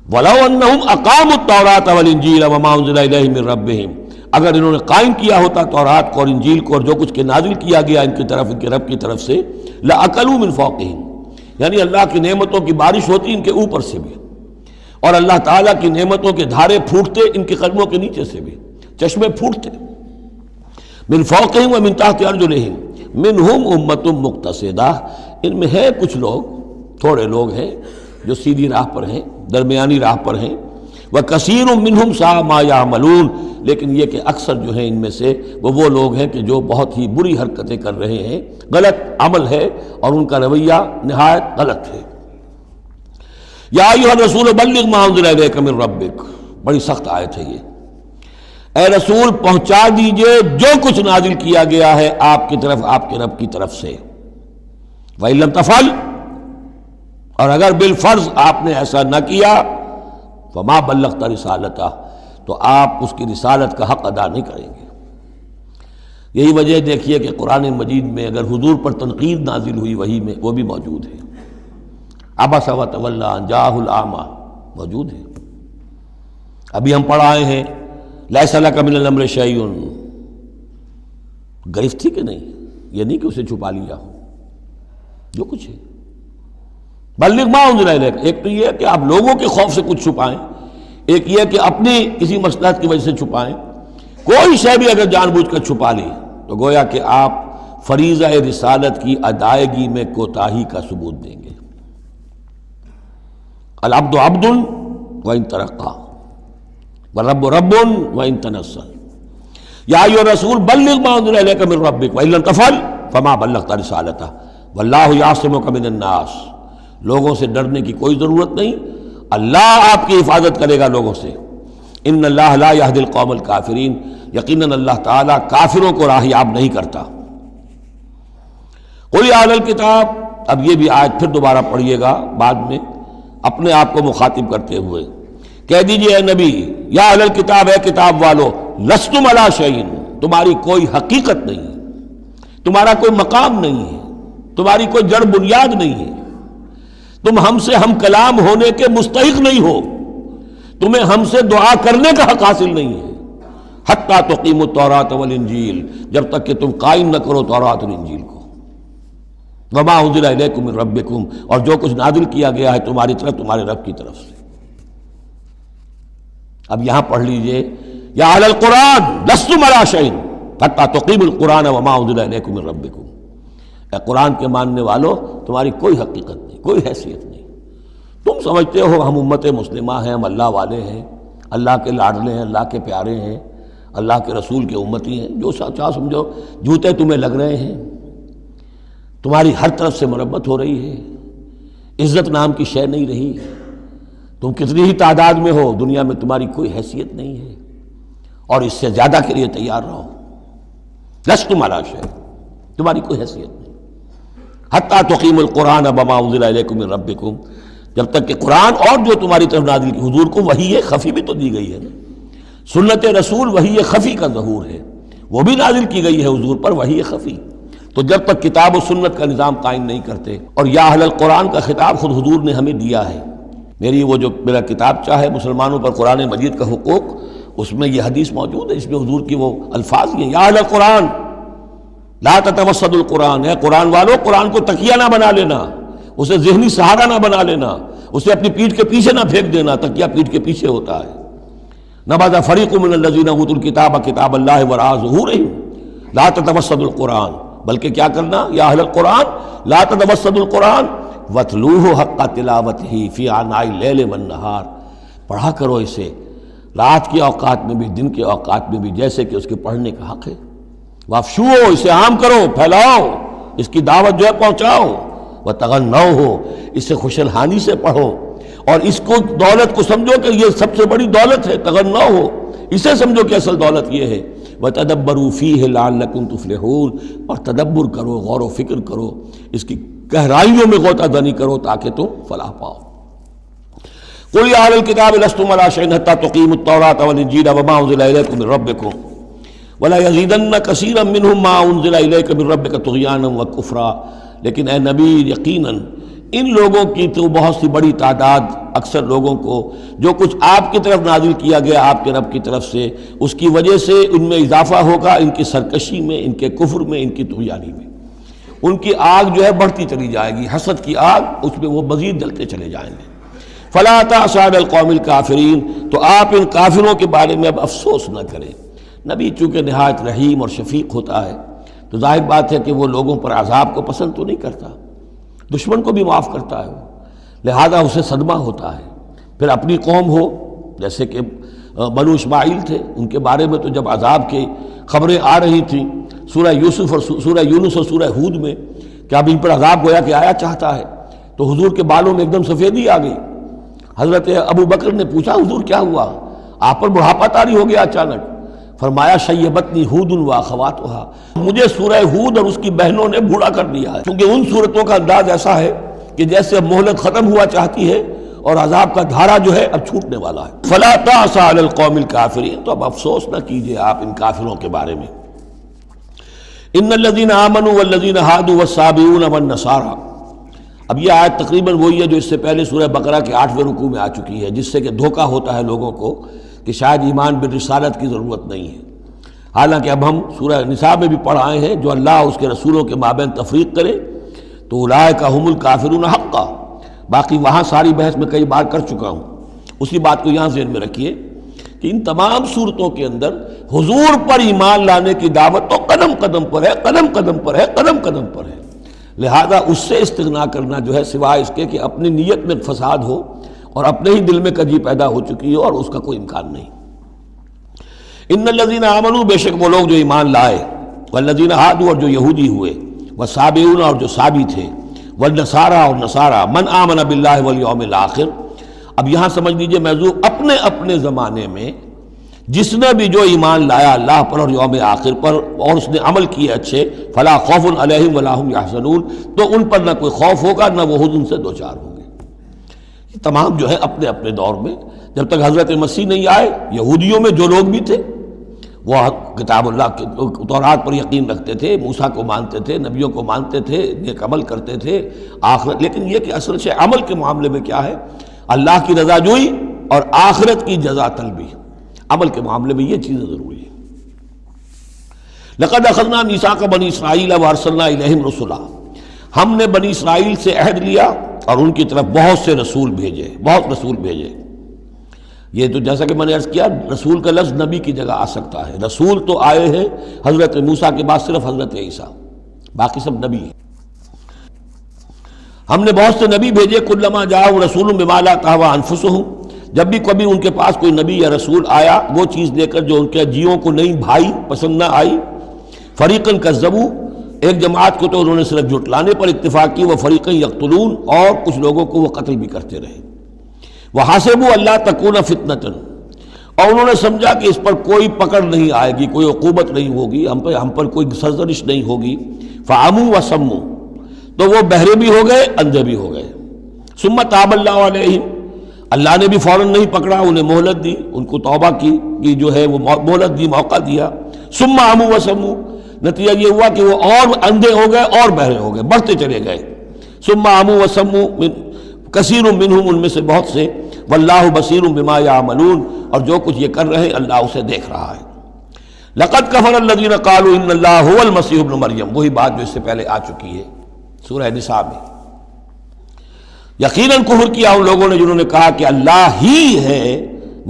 وَلَوْ أَنَّهُمْ أَقَامُوا التَّوْرَاةَ وَالْإِنْجِيلَ وَمَا أُنزِلَ إِلَيْهِمْ مِنْ رَبِّهِمْ، اگر انہوں نے قائم کیا ہوتا تورات کو اور انجیل کو اور جو کچھ کے نازل کیا گیا ان کی طرف، ان کے رب کی طرف سے، لَأَكَلُوا مِنْ فَوْقِهِمْ، یعنی اللہ کی نعمتوں کی بارش ہوتی ان کے اوپر سے بھی، اور اللہ تعالیٰ کی نعمتوں کے دھارے پھوٹتے ان کے قدموں کے نیچے سے بھی، چشمے پھوٹتے۔ مِنْ فَوْقِهِمْ وَمِنْ تَحْتِ أَرْجُلِهِمْ مِنْهُمْ أُمَّةٌ مُقْتَصِدَةٌ، ان میں ہے کچھ لوگ، تھوڑے لوگ ہیں جو سیدھی راہ پر ہیں، درمیانی راہ پر ہیں۔ وَكَثِيرٌ مِّنْهُمْ سَاءَ مَا يَعْمَلُونَ، لیکن یہ کہ اکثر جو ہیں ان میں سے وہ لوگ ہیں کہ جو بہت ہی بری حرکتیں کر رہے ہیں، غلط عمل ہے اور ان کا رویہ نہایت غلط ہے۔ یا ایھا الرسول بلغ ما انزل الیک من ربک، بڑی سخت آیت ہے یہ۔ اے رسول پہنچا دیجئے جو کچھ نازل کیا گیا ہے آپ کی طرف، آپ کے رب کی طرف سے۔ وَإِن لَّمْ تَفْعَلْ، اور اگر بالفرض آپ نے ایسا نہ کیا، فما بلغت رسالتہ، تو آپ اس کی رسالت کا حق ادا نہیں کریں گے۔ یہی وجہ دیکھیے کہ قرآن مجید میں اگر حضور پر تنقید نازل ہوئی وحی میں، وہ بھی موجود ہے۔ عبس وتولی ان جاءہ الاعمی موجود ہے۔ ابھی ہم پڑھ آئے ہیں لیس لک من الامر شیء، گرفت تھی کہ نہیں؟ یہ نہیں کہ اسے چھپا لیا ہو، جو کچھ ہے۔ بلغ ما انزل الیک، ایک تو یہ ہے کہ آپ لوگوں کے خوف سے کچھ چھپائیں، ایک یہ کہ اپنی کسی مصلحت کی وجہ سے چھپائیں۔ کوئی شے بھی اگر جان بوجھ کر چھپا لی تو گویا کہ آپ فریضہ رسالت کی ادائیگی میں کوتاہی کا ثبوت دیں گے۔ العبد عبد وان ترقى والرب رب وان تنزل، یا ایھا الرسول بلغ ما انزل الیک من ربک وان لم تفعل فما بلغت رسالتہ واللہ یعصمک من الناس، لوگوں سے ڈرنے کی کوئی ضرورت نہیں، اللہ آپ کی حفاظت کرے گا لوگوں سے۔ ان اللہ لا یہدی القوم الکافرین، یقیناً اللہ تعالیٰ کافروں کو راہیاب نہیں کرتا۔ قل یا اہل الکتاب، اب یہ بھی آیت پھر دوبارہ پڑھیے گا بعد میں اپنے آپ کو مخاطب کرتے ہوئے، کہہ دیجئے اے نبی، یا اہل الکتاب، اے کتاب والو، لستم علی شیء، تمہاری کوئی حقیقت نہیں ہے، تمہارا کوئی مقام نہیں ہے، تمہاری کوئی جڑ بنیاد نہیں ہے، تم ہم سے ہم کلام ہونے کے مستحق نہیں ہو، تمہیں ہم سے دعا کرنے کا حق حاصل نہیں ہے۔ حتیٰ تقیموا التوراۃ والانجیل، جب تک کہ تم قائم نہ کرو تورات اور انجیل کو۔ وما انزل الیکم من ربکم، اور جو کچھ نازل کیا گیا ہے تمہاری طرف، تمہارے رب کی طرف سے۔ اب یہاں پڑھ لیجئے، یا اہل القرآن لستم علی شیء حتیٰ تقیموا القرآن وما انزل الیکم من ربکم، اے قرآن کے ماننے والو، تمہاری کوئی حقیقت نہیں، کوئی حیثیت نہیں۔ تم سمجھتے ہو ہم امت مسلمہ ہیں، ہم اللہ والے ہیں، اللہ کے لاڈلے ہیں، اللہ کے پیارے ہیں، اللہ کے رسول کے امتی ہیں، جو چاہ سمجھو جوتے تمہیں لگ رہے ہیں، تمہاری ہر طرف سے مرمت ہو رہی ہے، عزت نام کی شے نہیں رہی، تم کتنی ہی تعداد میں ہو، دنیا میں تمہاری کوئی حیثیت نہیں ہے، اور اس سے زیادہ کے لیے تیار رہو، لستم علی شیء، تمہاری کوئی حیثیت نہیں، حتی تقیموا القرآن بما انزل الیکم من ربکم، جب تک کہ قرآن اور جو تمہاری طرف نازل کی، حضور کو وحی خفی بھی تو دی گئی ہے نا، سنت رسول وحی خفی کا ظہور ہے، وہ بھی نازل کی گئی ہے حضور پر وحی خفی، تو جب تک کتاب و سنت کا نظام قائم نہیں کرتے، اور یا اہل القرآن کا خطاب خود حضور نے ہمیں دیا ہے، میرا کتابچہ ہے مسلمانوں پر قرآن مجید کا حقوق، اس میں یہ حدیث موجود ہے، اس میں حضور کی وہ الفاظ ہیں، یا اہل القرآن لا تتوسدوا القرآن، ہے قرآن والو قرآن کو تکیہ نہ بنا لینا، اسے ذہنی سہارا نہ بنا لینا، اسے اپنی پیٹھ کے پیچھے نہ پھینک دینا، تکیہ پیٹھ کے پیچھے ہوتا ہے، نبذ فریق من الذین اوتوا الکتاب کتاب اللہ وراء ظہورہم لا تتوسدوا القرآن، بلکہ کیا کرنا، یا اہل القرآن لا تتوسدوا القرآن واتلوہ حق تلاوتہ فی آناء اللیل والنہار، پڑھا کرو اسے رات کے اوقات میں بھی دن کے اوقات میں بھی جیسے کہ اس کے پڑھنے کا حق ہے، وافشوہ، اسے عام کرو، پھیلاؤ، اس کی دعوت جو ہے پہنچاؤ، وتغنوہ، اسے خوش الحانی سے پڑھو، اور اس کو دولت کو سمجھو کہ یہ سب سے بڑی دولت ہے، تغنوہ، اسے سمجھو کہ اصل دولت یہ ہے، وتدبروا فیہ لعلکم تفلحون، اور تدبر کرو، غور و فکر کرو، اس کی گہرائیوں میں غوطہ زنی کرو تاکہ تم فلاح پاؤ۔ قل یا اہل الکتاب لستم علی شیء حتی تقیموا التوراۃ والانجیل وما انزل الیکم من ربکم ولا یزیدن کثیرا منہم ما انزل الیک من ربک طغیانا وکفرا، لیکن اے نبی یقیناً ان لوگوں کی تو بہت سی بڑی تعداد، اکثر لوگوں کو جو کچھ آپ کی طرف نازل کیا گیا آپ کے رب کی طرف سے، اس کی وجہ سے ان میں اضافہ ہوگا، ان کی سرکشی میں، ان کے کفر میں، ان کی طغیانی میں، ان کی آگ جو ہے بڑھتی چلی جائے گی، حسد کی آگ، اس میں وہ مزید جلتے چلے جائیں گے۔ فلا تأس علی القوم الکافرین، تو آپ ان کافروں کے بارے میں اب افسوس نہ کریں۔ نبی چونکہ نہایت رحیم اور شفیق ہوتا ہے تو ظاہر بات ہے کہ وہ لوگوں پر عذاب کو پسند تو نہیں کرتا، دشمن کو بھی معاف کرتا ہے، لہذا اسے صدمہ ہوتا ہے۔ پھر اپنی قوم ہو، جیسے کہ بنو اسماعیل تھے، ان کے بارے میں تو جب عذاب کی خبریں آ رہی تھیں سورہ یوسف اور سورہ یونس اور سورہ ہود میں کہ اب ان پر عذاب گویا کہ آیا چاہتا ہے، تو حضور کے بالوں میں ایک دم سفیدی آ گئی۔ حضرت ابو بکر نے پوچھا حضور کیا ہوا، آپ پر بڑھاپا طاری ہو گیا اچانک؟ فرمایا شیبتنی ہود و اخواتھا، مجھے سورہ ہود اور اس کی بہنوں نے بوڑھا کر دیا ہے، کیونکہ ان صورتوں کا انداز ایسا ہے کہ جیسے اب مہلت ختم ہوا چاہتی ہے اور عذاب کا دھارا جو ہے اب چھوٹنے والا ہے۔ فلا تأس علی القوم الکافرین، تو اب افسوس نہ کیجئے آپ ان کافروں کے بارے میں۔ ان الذین آمنوا والذین ہادوا والصابئون والنصارى، اب یہ آیت تقریباً وہی ہے جو اس سے پہلے سورہ بقرہ کے 8ویں رکوع میں آ چکی ہے، جس سے کہ دھوکہ ہوتا ہے لوگوں کو کہ شاید ایمان بالرسالت کی ضرورت نہیں ہے، حالانکہ اب ہم سورہ نساء میں بھی پڑھ آئے ہیں جو اللہ اس کے رسولوں کے مابین تفریق کرے تو اولئک هم الکافرون حقا، باقی وہاں ساری بحث میں کئی بار کر چکا ہوں، اسی بات کو یہاں ذہن میں رکھیے کہ ان تمام صورتوں کے اندر حضور پر ایمان لانے کی دعوت تو قدم قدم پر ہے، قدم قدم پر ہے، قدم قدم پر ہے، لہذا اس سے استغنا کرنا جو ہے سوائے اس کے کہ اپنی نیت میں فساد ہو اور اپنے ہی دل میں کجی پیدا ہو چکی ہو، اور اس کا کوئی امکان نہیں۔ ان الذین آمنوا، بے شک وہ لوگ جو ایمان لائے، والذین ہادوا، اور جو یہودی ہوئے، والصابئون، اور جو صابی تھے، والنصارى، اور نصارى، من آمن باللہ والیوم الآخر۔ اب یہاں سمجھ لیجئے موضوع اپنے اپنے زمانے میں جس نے بھی جو ایمان لایا اللہ پر اور یوم آخر پر اور اس نے عمل کیے اچھے، فلا خوف علیہم ولا هم یحزنون، تو ان پر نہ کوئی خوف ہوگا نہ وہ حزن سے دوچار ہوں گے۔ یہ تمام جو ہے اپنے اپنے دور میں، جب تک حضرت مسیح نہیں آئے، یہودیوں میں جو لوگ بھی تھے وہ کتاب اللہ کے تورات پر یقین رکھتے تھے، موسیٰ کو مانتے تھے، نبیوں کو مانتے تھے، نیک عمل کرتے تھے آخرت، لیکن یہ کہ اصل سے عمل کے معاملے میں کیا ہے، اللہ کی رضا جوئی اور آخرت کی جزا طلبی، عمل کے معاملے میں یہ چیزیں ضروری ہیں۔ لقد اخذنا میثاق بنی اسرائیل وارسلنا الیہم رسلا، ہم نے بنی اسرائیل سے عہد لیا اور ان کی طرف بہت سے رسول بھیجے، بہت رسول بھیجے۔ یہ تو جیسا کہ میں نے عرض کیا، رسول کا لفظ نبی کی جگہ آ سکتا ہے، رسول تو آئے ہیں حضرت موسیٰ کے بعد صرف حضرت عیسیٰ، باقی سب نبی ہیں۔ ہم نے بہت سے نبی بھیجے، کلما جاءہم رسول بما لا تہوی انفسہم، جب بھی کبھی ان کے پاس کوئی نبی یا رسول آیا وہ چیز لے کر جو ان کے جیوں کو نہیں بھائی، پسند نہ آئی، فریقاً کذبوا، ایک جماعت کو تو انہوں نے صرف جھٹلانے پر اتفاق کی، وہ فریقاً یقتلون، اور کچھ لوگوں کو وہ قتل بھی کرتے رہے۔ وحسبوا اللہ تکون فتنۃ، اور انہوں نے سمجھا کہ اس پر کوئی پکڑ نہیں آئے گی، کوئی عقوبت نہیں ہوگی، ہم پر کوئی سرزنش نہیں ہوگی، فعموا وصموا، تو وہ بہرے بھی ہو گئے، اندھے بھی ہو گئے۔ ثم تاب اللہ علیہم، اللہ نے بھی فوراً نہیں پکڑا، انہیں مہلت دی، ان کو توبہ کی جو ہے وہ مہلت دی، موقع دیا۔ ثم عموا وصموا، نتیجہ یہ ہوا کہ وہ اور اندھے ہو گئے اور بہرے ہو گئے، بڑھتے چلے گئے۔ ثم عموا وصموا کثیر منہم، ان میں سے بہت سے، واللہ بصیر بما یعملون، اور جو کچھ یہ کر رہے ہیں اللہ اسے دیکھ رہا ہے۔ لقد کفر الذین قالوا ان اللہ هو المسیح ابن مریم، وہی بات جو اس سے پہلے آ چکی ہے سورہ نساء میں۔ یقیناً کفر کیا ان لوگوں نے جنہوں نے کہا کہ اللہ ہی ہے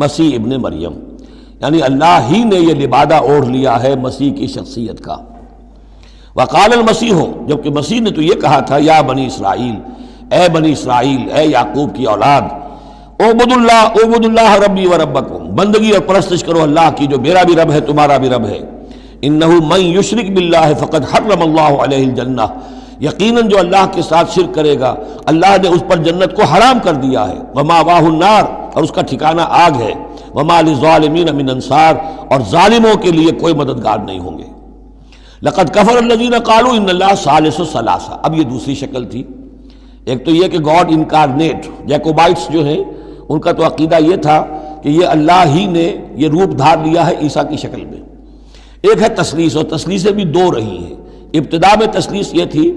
مسیح ابن مریم، یعنی اللہ ہی نے یہ لبادہ اوڑھ لیا ہے مسیح کی شخصیت کا۔ وقال المسیح، جبکہ مسیح نے تو یہ کہا تھا، یا بنی اسرائیل، اے بنی اسرائیل، اے یعقوب کی اولاد، اعبدوا اللہ ربی و ربکم، بندگی اور پرستش کرو اللہ کی جو میرا بھی رب ہے تمہارا بھی رب ہے۔ انہ من یشرک باللہ فقد حرم اللہ علیہ الجنہ، یقیناً جو اللہ کے ساتھ شرک کرے گا اللہ نے اس پر جنت کو حرام کر دیا ہے، ومأواہ النار، اور اس کا ٹھکانہ آگ ہے، وما للظالمین من انصار، اور ظالموں کے لیے کوئی مددگار نہیں ہوں گے۔ لقد کفر الذین قالوا ان اللہ ثالث ثلاثہ، اب یہ دوسری شکل تھی۔ ایک تو یہ کہ گاڈ انکارنیٹ، جیکوبائٹس جو ہیں ان کا تو عقیدہ یہ تھا کہ یہ اللہ ہی نے یہ روپ دھار لیا ہے عیسیٰ کی شکل میں۔ ایک ہے تثلیث، اور تثلیثیں بھی دو رہی ہیں۔ ابتدا میں تثلیث یہ تھی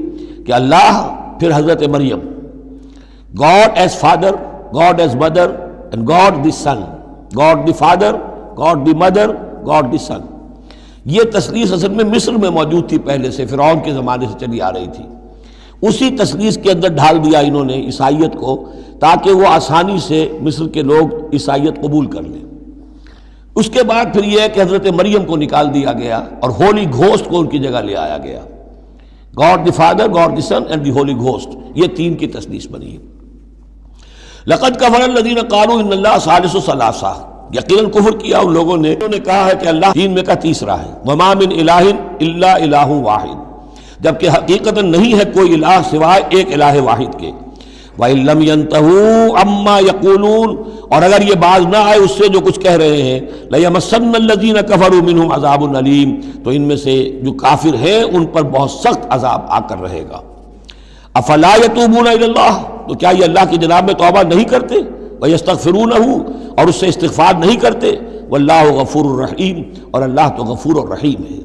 کہ اللہ، پھر حضرت Maryam, God as father, God as mother, and God the son, God the father, God the mother, God the son. یہ تثلیث اصل میں مصر میں موجود تھی پہلے سے، فرعون کے زمانے سے چلی آ رہی تھی۔ اسی تثلیث کے اندر ڈھال دیا انہوں نے عیسائیت کو، تاکہ وہ آسانی سے مصر کے لوگ عیسائیت قبول کر لیں۔ اس کے بعد پھر یہ ہے کہ حضرت مریم کو نکال دیا گیا اور ہولی گھوسٹ کو ان کی جگہ لے آیا گیا۔ God the father, God the Son and the Holy Ghost, یہ تین کی تثلیث بنی ہے۔ لقد کفر الذین قالوا ان اللہ ثالث ثلاثہ، یقیناً کفر کیا ان لوگوں نے، انہوں نے کہا ہے کہ اللہ تین میں کا تیسرا ہے۔ وما من الہ الا الہ واحد، جبکہ حقیقتاً نہیں ہے کوئی الہ سوائے ایک الہ واحد کے۔ وَإِن لَّمْ يَنْتَهُوا عَمَّا يَقُولُونَ، اور اگر یہ باز نہ آئے اس سے جو کچھ کہہ رہے ہیں، لَيَمَسَّنَّ الَّذِينَ كَفَرُوا مِنْهُمْ عَذَابٌ أَلِيمٌ، تو ان میں سے جو کافر ہیں ان پر بہت سخت عذاب آ کر رہے گا۔ أَفَلَا يَتُوبُونَ إِلَى اللَّهِ، تو کیا یہ اللہ کی جناب میں توبہ نہیں کرتے؟ وَيَسْتَغْفِرُونَهُ، اور اس سے استغفار نہیں کرتے؟ وَاللَّهُ غَفُورٌ رَحِيمٌ، اور اللہ تو غفور اور رحیم ہے۔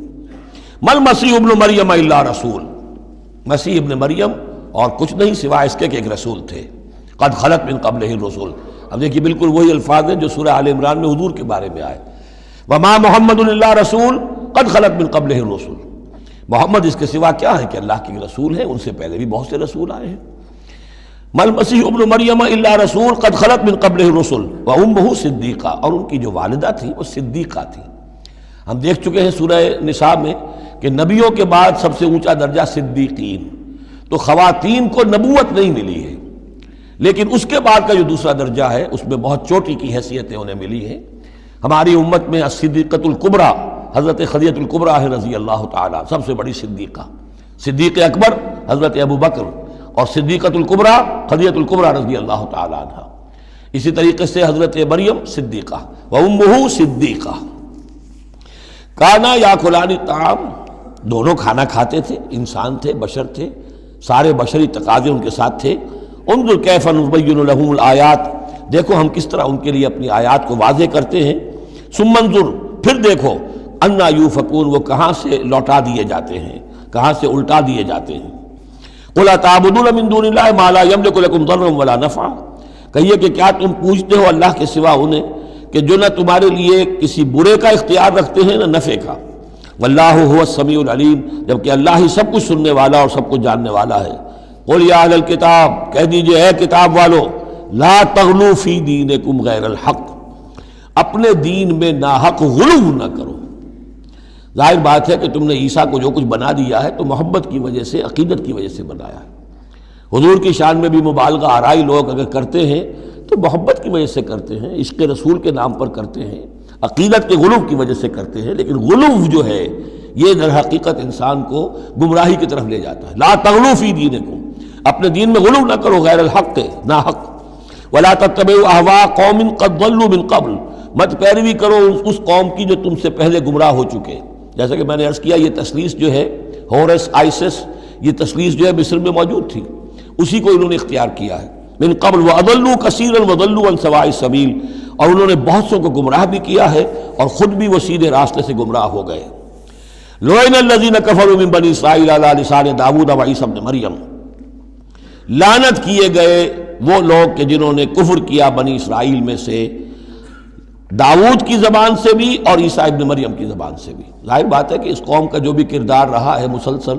مَا الْمَسِيحُ ابْنُ مَرْيَمَ إِلَّا رَسُولٌ، مسیح ابن مریم اور کچھ نہیں سوائے اس کے کہ ایک رسول تھے۔ قد خلت من قبلہ الرسل، اب دیکھیے بالکل وہی الفاظ ہیں جو سورہ آل عمران میں حضور کے بارے میں آئے، وما محمد الا رسول قد خلت من قبلہ الرسل، محمد اس کے سوا کیا ہے کہ اللہ کے رسول ہیں، ان سے پہلے بھی بہت سے رسول آئے ہیں۔ ما المسیح ابن مریم الا رسول قد خلت من قبلہ الرسل وامہ صدیقہ، اور ان کی جو والدہ تھی وہ صدیقہ تھی۔ ہم دیکھ چکے ہیں سورہ نساء میں کہ نبیوں کے بعد سب سے اونچا درجہ صدیقین، تو خواتین کو نبوت نہیں ملی ہے، لیکن اس کے بعد کا جو دوسرا درجہ ہے اس میں بہت چوٹی کی حیثیتیں انہیں ملی ہیں۔ ہماری امت میں الصدیقۃ الکبریٰ حضرت خدیجہ الکبریٰ رضی اللہ تعالیٰ، سب سے بڑی صدیقہ، صدیق اکبر حضرت ابو بکر، اور صدیقۃ الکبریٰ خدیجہ الکبریٰ رضی اللہ تعالیٰ عنہ۔ اسی طریقے سے حضرت مریم صدیقہ وامہ صدیقہ۔ کانا یاکلان الطعام، دونوں کھانا کھاتے تھے، انسان تھے، بشر تھے، سارے بشری تقاضے ان کے ساتھ تھے۔ انظر کیف نبین لہم الآیات، دیکھو ہم کس طرح ان کے لیے اپنی آیات کو واضح کرتے ہیں۔ ثم انظر، پھر دیکھو، انا یوفکون، وہ کہاں سے لوٹا دیے جاتے ہیں، کہاں سے الٹا دیے جاتے ہیں۔ قل اتعبدون من دون اللہ ما لا یملک لکم ضرا ولا نفعا، کہیے کہ کیا تم پوچھتے ہو اللہ کے سوا انہیں کہ جو نہ تمہارے لیے کسی برے کا اختیار رکھتے ہیں نہ نفع کا۔ واللہ هو السمیع العلیم، جبکہ اللہ ہی سب کچھ سننے والا اور سب کچھ جاننے والا ہے۔ قل یا اہل الکتاب، کہہ دیجئے اے کتاب والو، لا تغلوا فی دینکم غیر الحق، اپنے دین میں ناحق غلو نہ کرو۔ ظاہر بات ہے کہ تم نے عیسیٰ کو جو کچھ بنا دیا ہے تو محبت کی وجہ سے، عقیدت کی وجہ سے بنایا ہے۔ حضور کی شان میں بھی مبالغہ آرائی لوگ اگر کرتے ہیں تو محبت کی وجہ سے کرتے ہیں، عشق رسول کے نام پر کرتے ہیں، عقیدت کے غلو کی وجہ سے کرتے ہیں، لیکن غلو جو ہے یہ در حقیقت انسان کو گمراہی کی طرف لے جاتا ہے۔ لا تغلو فی دینکم، اپنے دین میں غلو نہ کرو غیر الحق نا حق، ولا تتبعوا اہواء قوم قد ضلوا من قبل، مت پیروی کرو اس قوم کی جو تم سے پہلے گمراہ ہو چکے۔ جیسا کہ میں نے عرض کیا، یہ تثلیث جو ہے ہورس آئسس، یہ تثلیث جو ہے مصر میں موجود تھی، اسی کو انہوں نے اختیار کیا ہے۔ من قبل واضلوا كثيرا وضلوا عن سواء السبيل، اور انہوں نے بہت سو کو گمراہ بھی کیا ہے اور خود بھی وہ سیدھے راستے سے گمراہ ہو گئے۔ لعن الذين كفروا من بني اسرائيل على لسان داود وعيسى ابن مريم، لعنت کیے گئے وہ لوگ کہ جنہوں نے کفر کیا بنی اسرائیل میں سے داؤد کی زبان سے بھی اور عیسیٰ ابن مریم کی زبان سے بھی۔ ظاہر بات ہے کہ اس قوم کا جو بھی کردار رہا ہے مسلسل،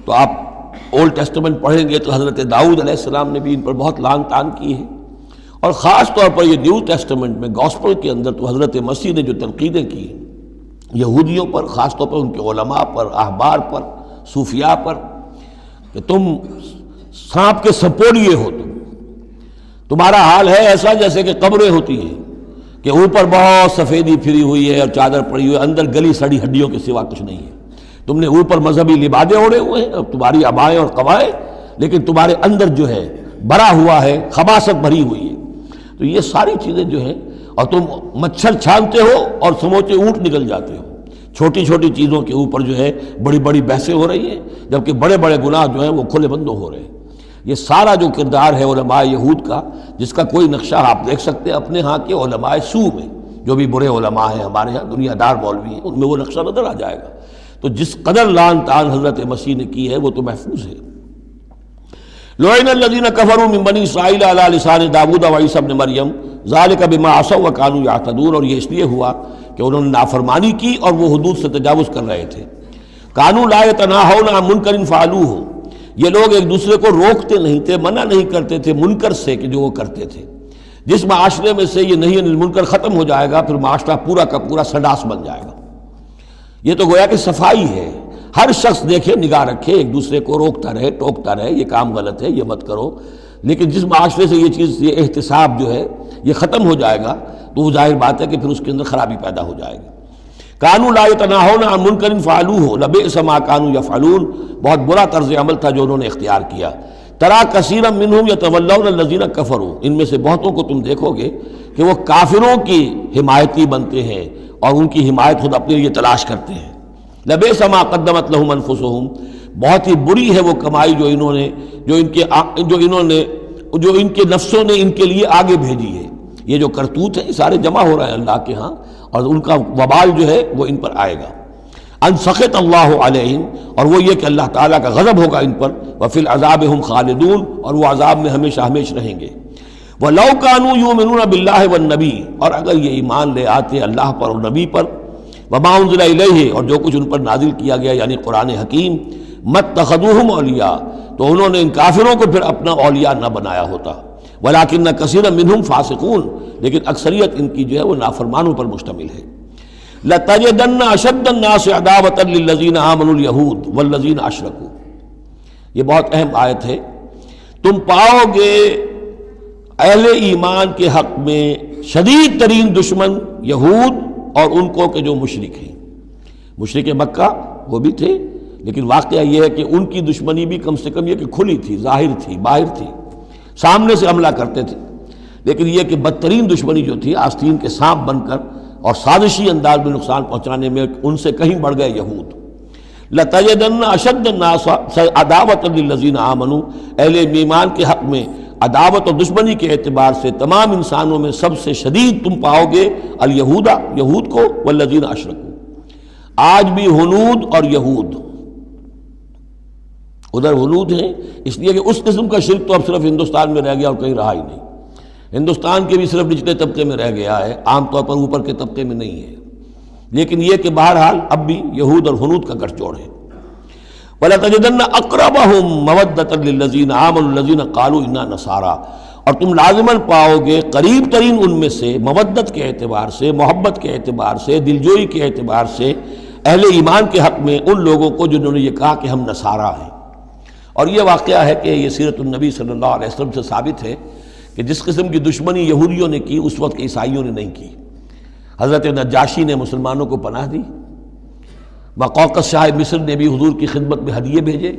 تو آپ اولڈ ٹیسٹمنٹ پڑھیں گے تو حضرت داؤد علیہ السلام نے بھی ان پر بہت لعن طعن کی ہے، اور خاص طور پر یہ نیو ٹیسٹمنٹ میں گاسپل کے اندر تو حضرت مسیح نے جو تنقیدیں کی یہودیوں پر، خاص طور پر ان کے علماء پر، احبار پر، صوفیاء پر، کہ تم سانپ کے سپوڑیے ہو، تمہارا حال ہے ایسا جیسے کہ قبریں ہوتی ہیں کہ اوپر بہت سفیدی پھری ہوئی ہے اور چادر پڑی ہوئی ہے، اندر گلی سڑی ہڈیوں کے سوا کچھ نہیں ہے۔ تم نے اوپر مذہبی لبادے اوڑے ہوئے ہیں اور تمہاری ابائیں اور قبائیں، لیکن تمہارے اندر جو ہے بھرا ہوا ہے، خباثت بھری ہوئی ہے۔ تو یہ ساری چیزیں جو ہیں، اور تم مچھر چھانتے ہو اور سموچے اونٹ نکل جاتے ہو، چھوٹی چھوٹی چیزوں کے اوپر جو ہے بڑی بڑی بحثیں ہو رہی ہیں، جبکہ بڑے بڑے گناہ جو ہیں وہ کھلے بندوں ہو رہے ہیں۔ یہ سارا جو کردار ہے علماء یہود کا، جس کا کوئی نقشہ آپ دیکھ سکتے ہیں اپنے ہاں کے علماء سو میں، جو بھی برے علماء ہیں ہمارے ہاں دنیا دار مولوی ہیں، ان میں وہ نقشہ نظر آ جائے گا۔ تو جس قدر لعن طعن حضرت مسیح نے کی ہے وہ تو محفوظ ہے۔ لعن الذین کفروا من بنی اسرائیل علی لسان داؤد وعیسیٰ ابن مریم ذلک بما عصوا وکانوا یعتدون، اور یہ اس لیے ہوا کہ انہوں نے نافرمانی کی اور وہ حدود سے تجاوز کر رہے تھے۔ کانوا لا یتناہون عن منکر فعلوہ، یہ لوگ ایک دوسرے کو روکتے نہیں تھے، منع نہیں کرتے تھے منکر سے کہ جو وہ کرتے تھے۔ جس معاشرے میں سے یہ نہیں منکر ختم ہو جائے گا، پھر معاشرہ پورا کا پورا سڈاس بن جائے گا۔ یہ تو گویا کہ صفائی ہے، ہر شخص دیکھے، نگاہ رکھے، ایک دوسرے کو روکتا رہے، ٹوکتا رہے، یہ کام غلط ہے، یہ مت کرو۔ لیکن جس معاشرے سے یہ چیز، یہ احتساب جو ہے یہ ختم ہو جائے گا، تو وہ ظاہر بات ہے کہ پھر اس کے اندر خرابی پیدا ہو جائے گی۔ کانوا لا یتناہون عن منکر فعلوہ لبئس ما کانوا یفعلون، بہت برا طرز عمل تھا جو انہوں نے اختیار کیا۔ ترا کثیرا منہم یتولون الذین کفروا، ان میں سے بہتوں کو تم دیکھو گے کہ وہ کافروں کی حمایتی بنتے ہیں اور ان کی حمایت خود اپنے لیے تلاش کرتے ہیں۔ لبئس ما قدمت لہم انفسہم، بہت ہی بری ہے وہ کمائی جو ان کے نفسوں نے ان کے لیے آگے بھیجی ہے۔ یہ جو کرتوت ہیں سارے جمع ہو رہے ہیں اللہ کے ہاں، اور ان کا وبال جو ہے وہ ان پر آئے گا۔ ان سخط اللہ علیہم، اور وہ یہ کہ اللہ تعالیٰ کا غضب ہوگا ان پر، وفی العذاب ہم خالدون، اور وہ عذاب میں ہمیشہ ہمیشہ رہیں گے۔ وَلَوْ كَانُوا يُؤْمِنُونَ بِاللَّهِ وَالنَّبِيِّ، اور اگر یہ ایمان لے آتے اللہ پر اور نبی پر، وَمَا أُنزِلَ إِلَيْهِ، اور جو کچھ ان پر نازل کیا گیا یعنی قرآن حکیم، مَتَّخَذُوهُمْ أَوْلِيَاءَ، تو انہوں نے ان کافروں کو پھر اپنا اولیاء نہ بنایا ہوتا۔ وَلَكِنَّ كَثِيرًا مِّنْهُمْ فَاسِقُونَ، لیکن اکثریت ان کی جو ہے وہ نافرمانوں پر مشتمل ہے۔ لَتَجِدَنَّ أَشَدَّ النَّاسِ عَدَاوَةً لِلَّذِينَ آمَنُوا الْيَهُودَ وَالَّذِينَ أَشْرَكُوا، یہ بہت اہم آیت ہے۔ تم پاؤ گے اہل ایمان کے حق میں شدید ترین دشمن یہود اور ان کو کہ جو مشرک ہیں۔ مشرک مکہ وہ بھی تھے، لیکن واقعہ یہ ہے کہ ان کی دشمنی بھی کم سے کم یہ کہ کھلی تھی، ظاہر تھی، باہر تھی، سامنے سے حملہ کرتے تھے، لیکن یہ کہ بدترین دشمنی جو تھی آستین کے سانپ بن کر اور سازشی انداز میں نقصان پہنچانے میں ان سے کہیں بڑھ گئے یہود۔ لَتَجِدَنَّ أَشَدَّ النَّاسِ عَدَاوَةً لِلَّذِينَ آمَنُوا، اہل ایمان کے حق میں عداوت اور دشمنی کے اعتبار سے تمام انسانوں میں سب سے شدید تم پاؤ گے الیہود، یہود کو، والذین اشرکوا، آج بھی ہنود اور یہود، ادھر ہنود ہیں اس لیے کہ اس قسم کا شرک تو اب صرف ہندوستان میں رہ گیا اور کہیں رہا ہی نہیں۔ ہندوستان کے بھی صرف نچلے طبقے میں رہ گیا ہے، عام طور پر اوپر کے طبقے میں نہیں ہے، لیکن یہ کہ بہرحال اب بھی یہود اور ہنود کا گٹھ جوڑ ہے۔ وَلَتَجِدَنَّ أَقْرَبَهُمْ مَوَدَّةً لِلَّذِينَ آمَنُوا الَّذِينَ قَالُوا إِنَّا نَصَارَىٰ، اور تم لازماً پاؤ گے قریب ترین ان میں سے، مودت کے اعتبار سے، محبت کے اعتبار سے، دلجوئی کے اعتبار سے، اہل ایمان کے حق میں ان لوگوں کو جنہوں نے یہ کہا کہ ہم نصارہ ہیں۔ اور یہ واقعہ ہے کہ یہ سیرت النبی صلی اللہ علیہ وسلم سے ثابت ہے کہ جس قسم کی دشمنی یہودیوں نے کی اس وقت عیسائیوں نے نہیں کی۔ حضرت نجاشی نے مسلمانوں کو پناہ دی، مقوقس شاہ مصر نے بھی حضور کی خدمت میں ہدیے بھیجے،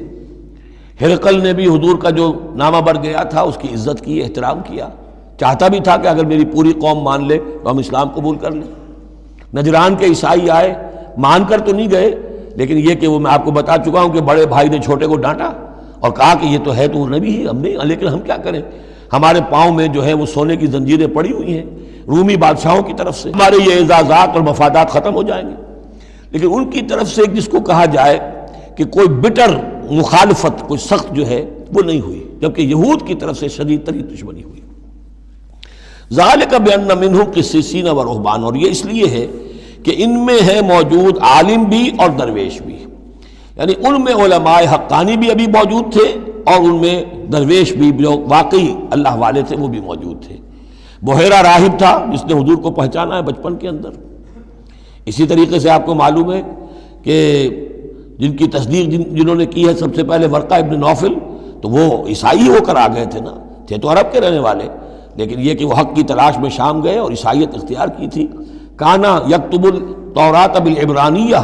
ہرقل نے بھی حضور کا جو نامہ بڑھ گیا تھا اس کی عزت کی، احترام کیا، چاہتا بھی تھا کہ اگر میری پوری قوم مان لے تو ہم اسلام قبول کر لیں۔ نجران کے عیسائی آئے، مان کر تو نہیں گئے، لیکن یہ کہ وہ میں آپ کو بتا چکا ہوں کہ بڑے بھائی نے چھوٹے کو ڈانٹا اور کہا کہ یہ تو ہے تو نبی ہی، ہم نہیں، لیکن ہم کیا کریں، ہمارے پاؤں میں جو ہے وہ سونے کی زنجیریں پڑی ہوئی ہیں رومی بادشاہوں کی طرف سے، ہمارے یہ اعزازات اور مفادات ختم ہو جائیں گے۔ لیکن ان کی طرف سے جس کو کہا جائے کہ کوئی بٹر مخالفت، کوئی سخت جو ہے وہ نہیں ہوئی، جبکہ یہود کی طرف سے شدید ترین دشمنی ہوئی۔ ذالک بأن منہم قسیسین و رہبان، اور یہ اس لیے ہے کہ ان میں ہے موجود عالم بھی اور درویش بھی، یعنی ان میں علماء حقانی بھی ابھی موجود تھے اور ان میں درویش بھی جو واقعی اللہ والے تھے وہ بھی موجود تھے۔ بحیرہ راہب تھا جس نے حضور کو پہچانا ہے بچپن کے اندر۔ اسی طریقے سے آپ کو معلوم ہے کہ جن کی تصدیق جنہوں نے کی ہے سب سے پہلے ورقہ ابن نوفل، تو وہ عیسائی ہو کر آ گئے تھے نا، تھے تو عرب کے رہنے والے، لیکن یہ کہ وہ حق کی تلاش میں شام گئے اور عیسائیت اختیار کی تھی۔ کانا یکتب التوراۃ بالعبرانیہ،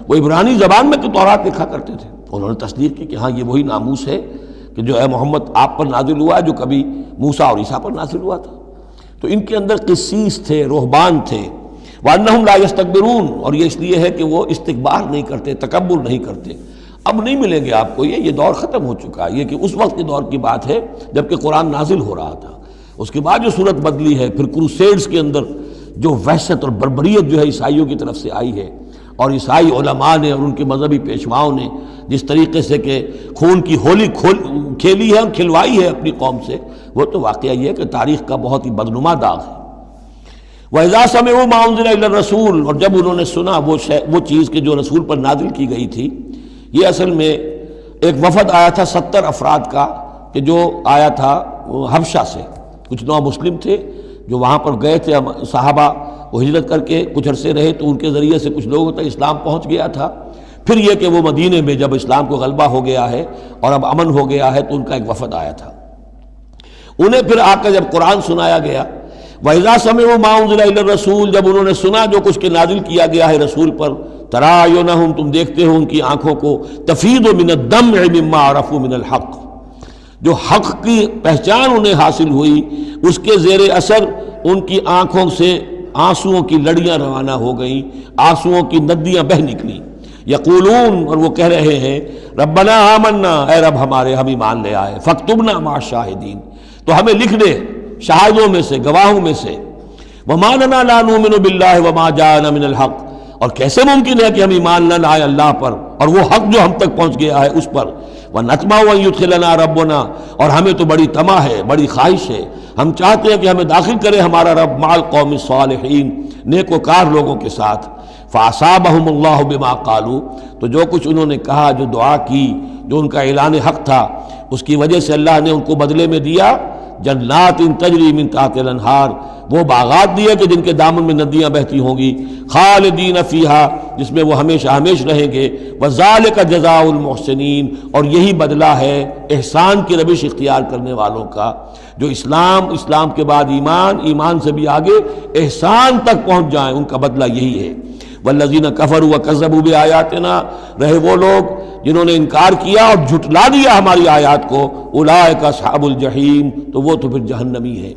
وہ عبرانی زبان میں تورات لکھا کرتے تھے۔ انہوں نے تصدیق کی کہ ہاں یہ وہی ناموس ہے کہ جو ہے محمد آپ پر نازل ہوا ہے، جو کبھی موسیٰ اور عیسیٰ پر نازل ہوا تھا۔ تو ان کے اندر قسیس تھے، رہبان تھے، وَأَنَّهُمْ لَا يَسْتَكْبِرُونَ، اور یہ اس لیے ہے کہ وہ استکبار نہیں کرتے، تکبر نہیں کرتے۔ اب نہیں ملیں گے آپ کو، یہ دور ختم ہو چکا ہے، یہ کہ اس وقت کے دور کی بات ہے جب کہ قرآن نازل ہو رہا تھا۔ اس کے بعد جو صورت بدلی ہے، پھر کروسیڈز کے اندر جو وحشت اور بربریت جو ہے عیسائیوں کی طرف سے آئی ہے، اور عیسائی علماء نے اور ان کے مذہبی پیشواؤں نے جس طریقے سے کہ خون کی ہولی کھیلی ہے اور کھلوائی ہے اپنی قوم سے، وہ تو واقعہ یہ ہے کہ تاریخ کا بہت ہی بدنما داغ ہے۔ وَإِذَا سَمِعُوا مَا أُنزِلَ إِلَى الرَّسُولِ، اور جب انہوں نے سنا وہ چیز کہ جو رسول پر نازل کی گئی تھی۔ یہ اصل میں ایک وفد آیا تھا 70 افراد کا، کہ جو آیا تھا حبشہ سے، کچھ نو مسلم تھے جو وہاں پر گئے تھے، صحابہ وہ ہجرت کر کے کچھ عرصے رہے تو ان کے ذریعے سے کچھ لوگوں تک اسلام پہنچ گیا تھا۔ پھر یہ کہ وہ مدینے میں جب اسلام کو غلبہ ہو گیا ہے اور اب امن ہو گیا ہے تو ان کا ایک وفد آیا تھا۔ انہیں پھر آ کر جب قرآن سنایا گیا، وَإِذَا سَمِعُوا مَا أُنزِلَ إِلَى الرَّسُولِ، جب انہوں نے سنا جو کچھ کے نازل کیا گیا ہے رسول پر، تَرَىٰ أَعْيُنَهُمْ، تم دیکھتے ہو ان کی آنکھوں کو، تَفِيضُ مِنَ الدَّمْعِ مِمَّا عَرَفُوا مِنَ الْحَقِّ، جو حق کی پہچان انہیں حاصل ہوئی اس کے زیر اثر ان کی آنکھوں سے آنسوؤں کی لڑیاں روانہ ہو گئیں، آنسوؤں کی ندیاں بہہ نکلیں۔ یقولون، اور وہ کہہ رہے ہیں، ربنا آمنا، اے رب ہمارے ہم ایمان لے آئے، فاکتبنا مع الشاہدین، تو ہمیں لکھ دے شاہدوں میں سے، گواہوں میں سے۔ وما لنا لا نؤمن باللہ وما جاءنا من الحق، اور کیسے ممکن ہے کہ ہم ایمان نہ لائیں اللہ پر اور وہ حق جو ہم تک پہنچ گیا ہے اس پر۔ وَنَطْمَعُ أَن يُدْخِلَنَا رَبُّنَا، اور ہمیں تو بڑی طمع ہے، بڑی خواہش ہے، ہم چاہتے ہیں کہ ہمیں داخل کرے ہمارا رب مع القوم الصالحین، نیک وکار لوگوں کے ساتھ۔ فَأَصَابَهُمُ اللَّهُ بِمَا قَالُوا، تو جو کچھ انہوں نے کہا، جو دعا کی، جو ان کا اعلان حق تھا، اس کی وجہ سے اللہ نے ان کو بدلے میں دیا جنات تجری من تحت الانہار، وہ باغات دیے کہ جن کے دامن میں ندیاں بہتی ہوں گی، خالدین فیہا، جس میں وہ ہمیشہ ہمیش رہیں گے، وذالک جزاء المحسنین، اور یہی بدلہ ہے احسان کی روش اختیار کرنے والوں کا، جو اسلام کے بعد ایمان سے بھی آگے احسان تک پہنچ جائیں، ان کا بدلہ یہی ہے۔ والذین کفروا وکذبوا بآیاتنا، رہے وہ لوگ جنہوں نے انکار کیا اور جھٹلا دیا ہماری آیات کو، اولئک اصحاب الجحیم، تو وہ تو پھر جہنمی ہے۔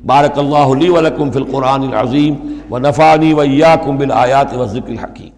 بارک اللہ لی ولکم فی القرآن العظیم ونفعنی وإیاکم بالآیات والذکر الحکیم۔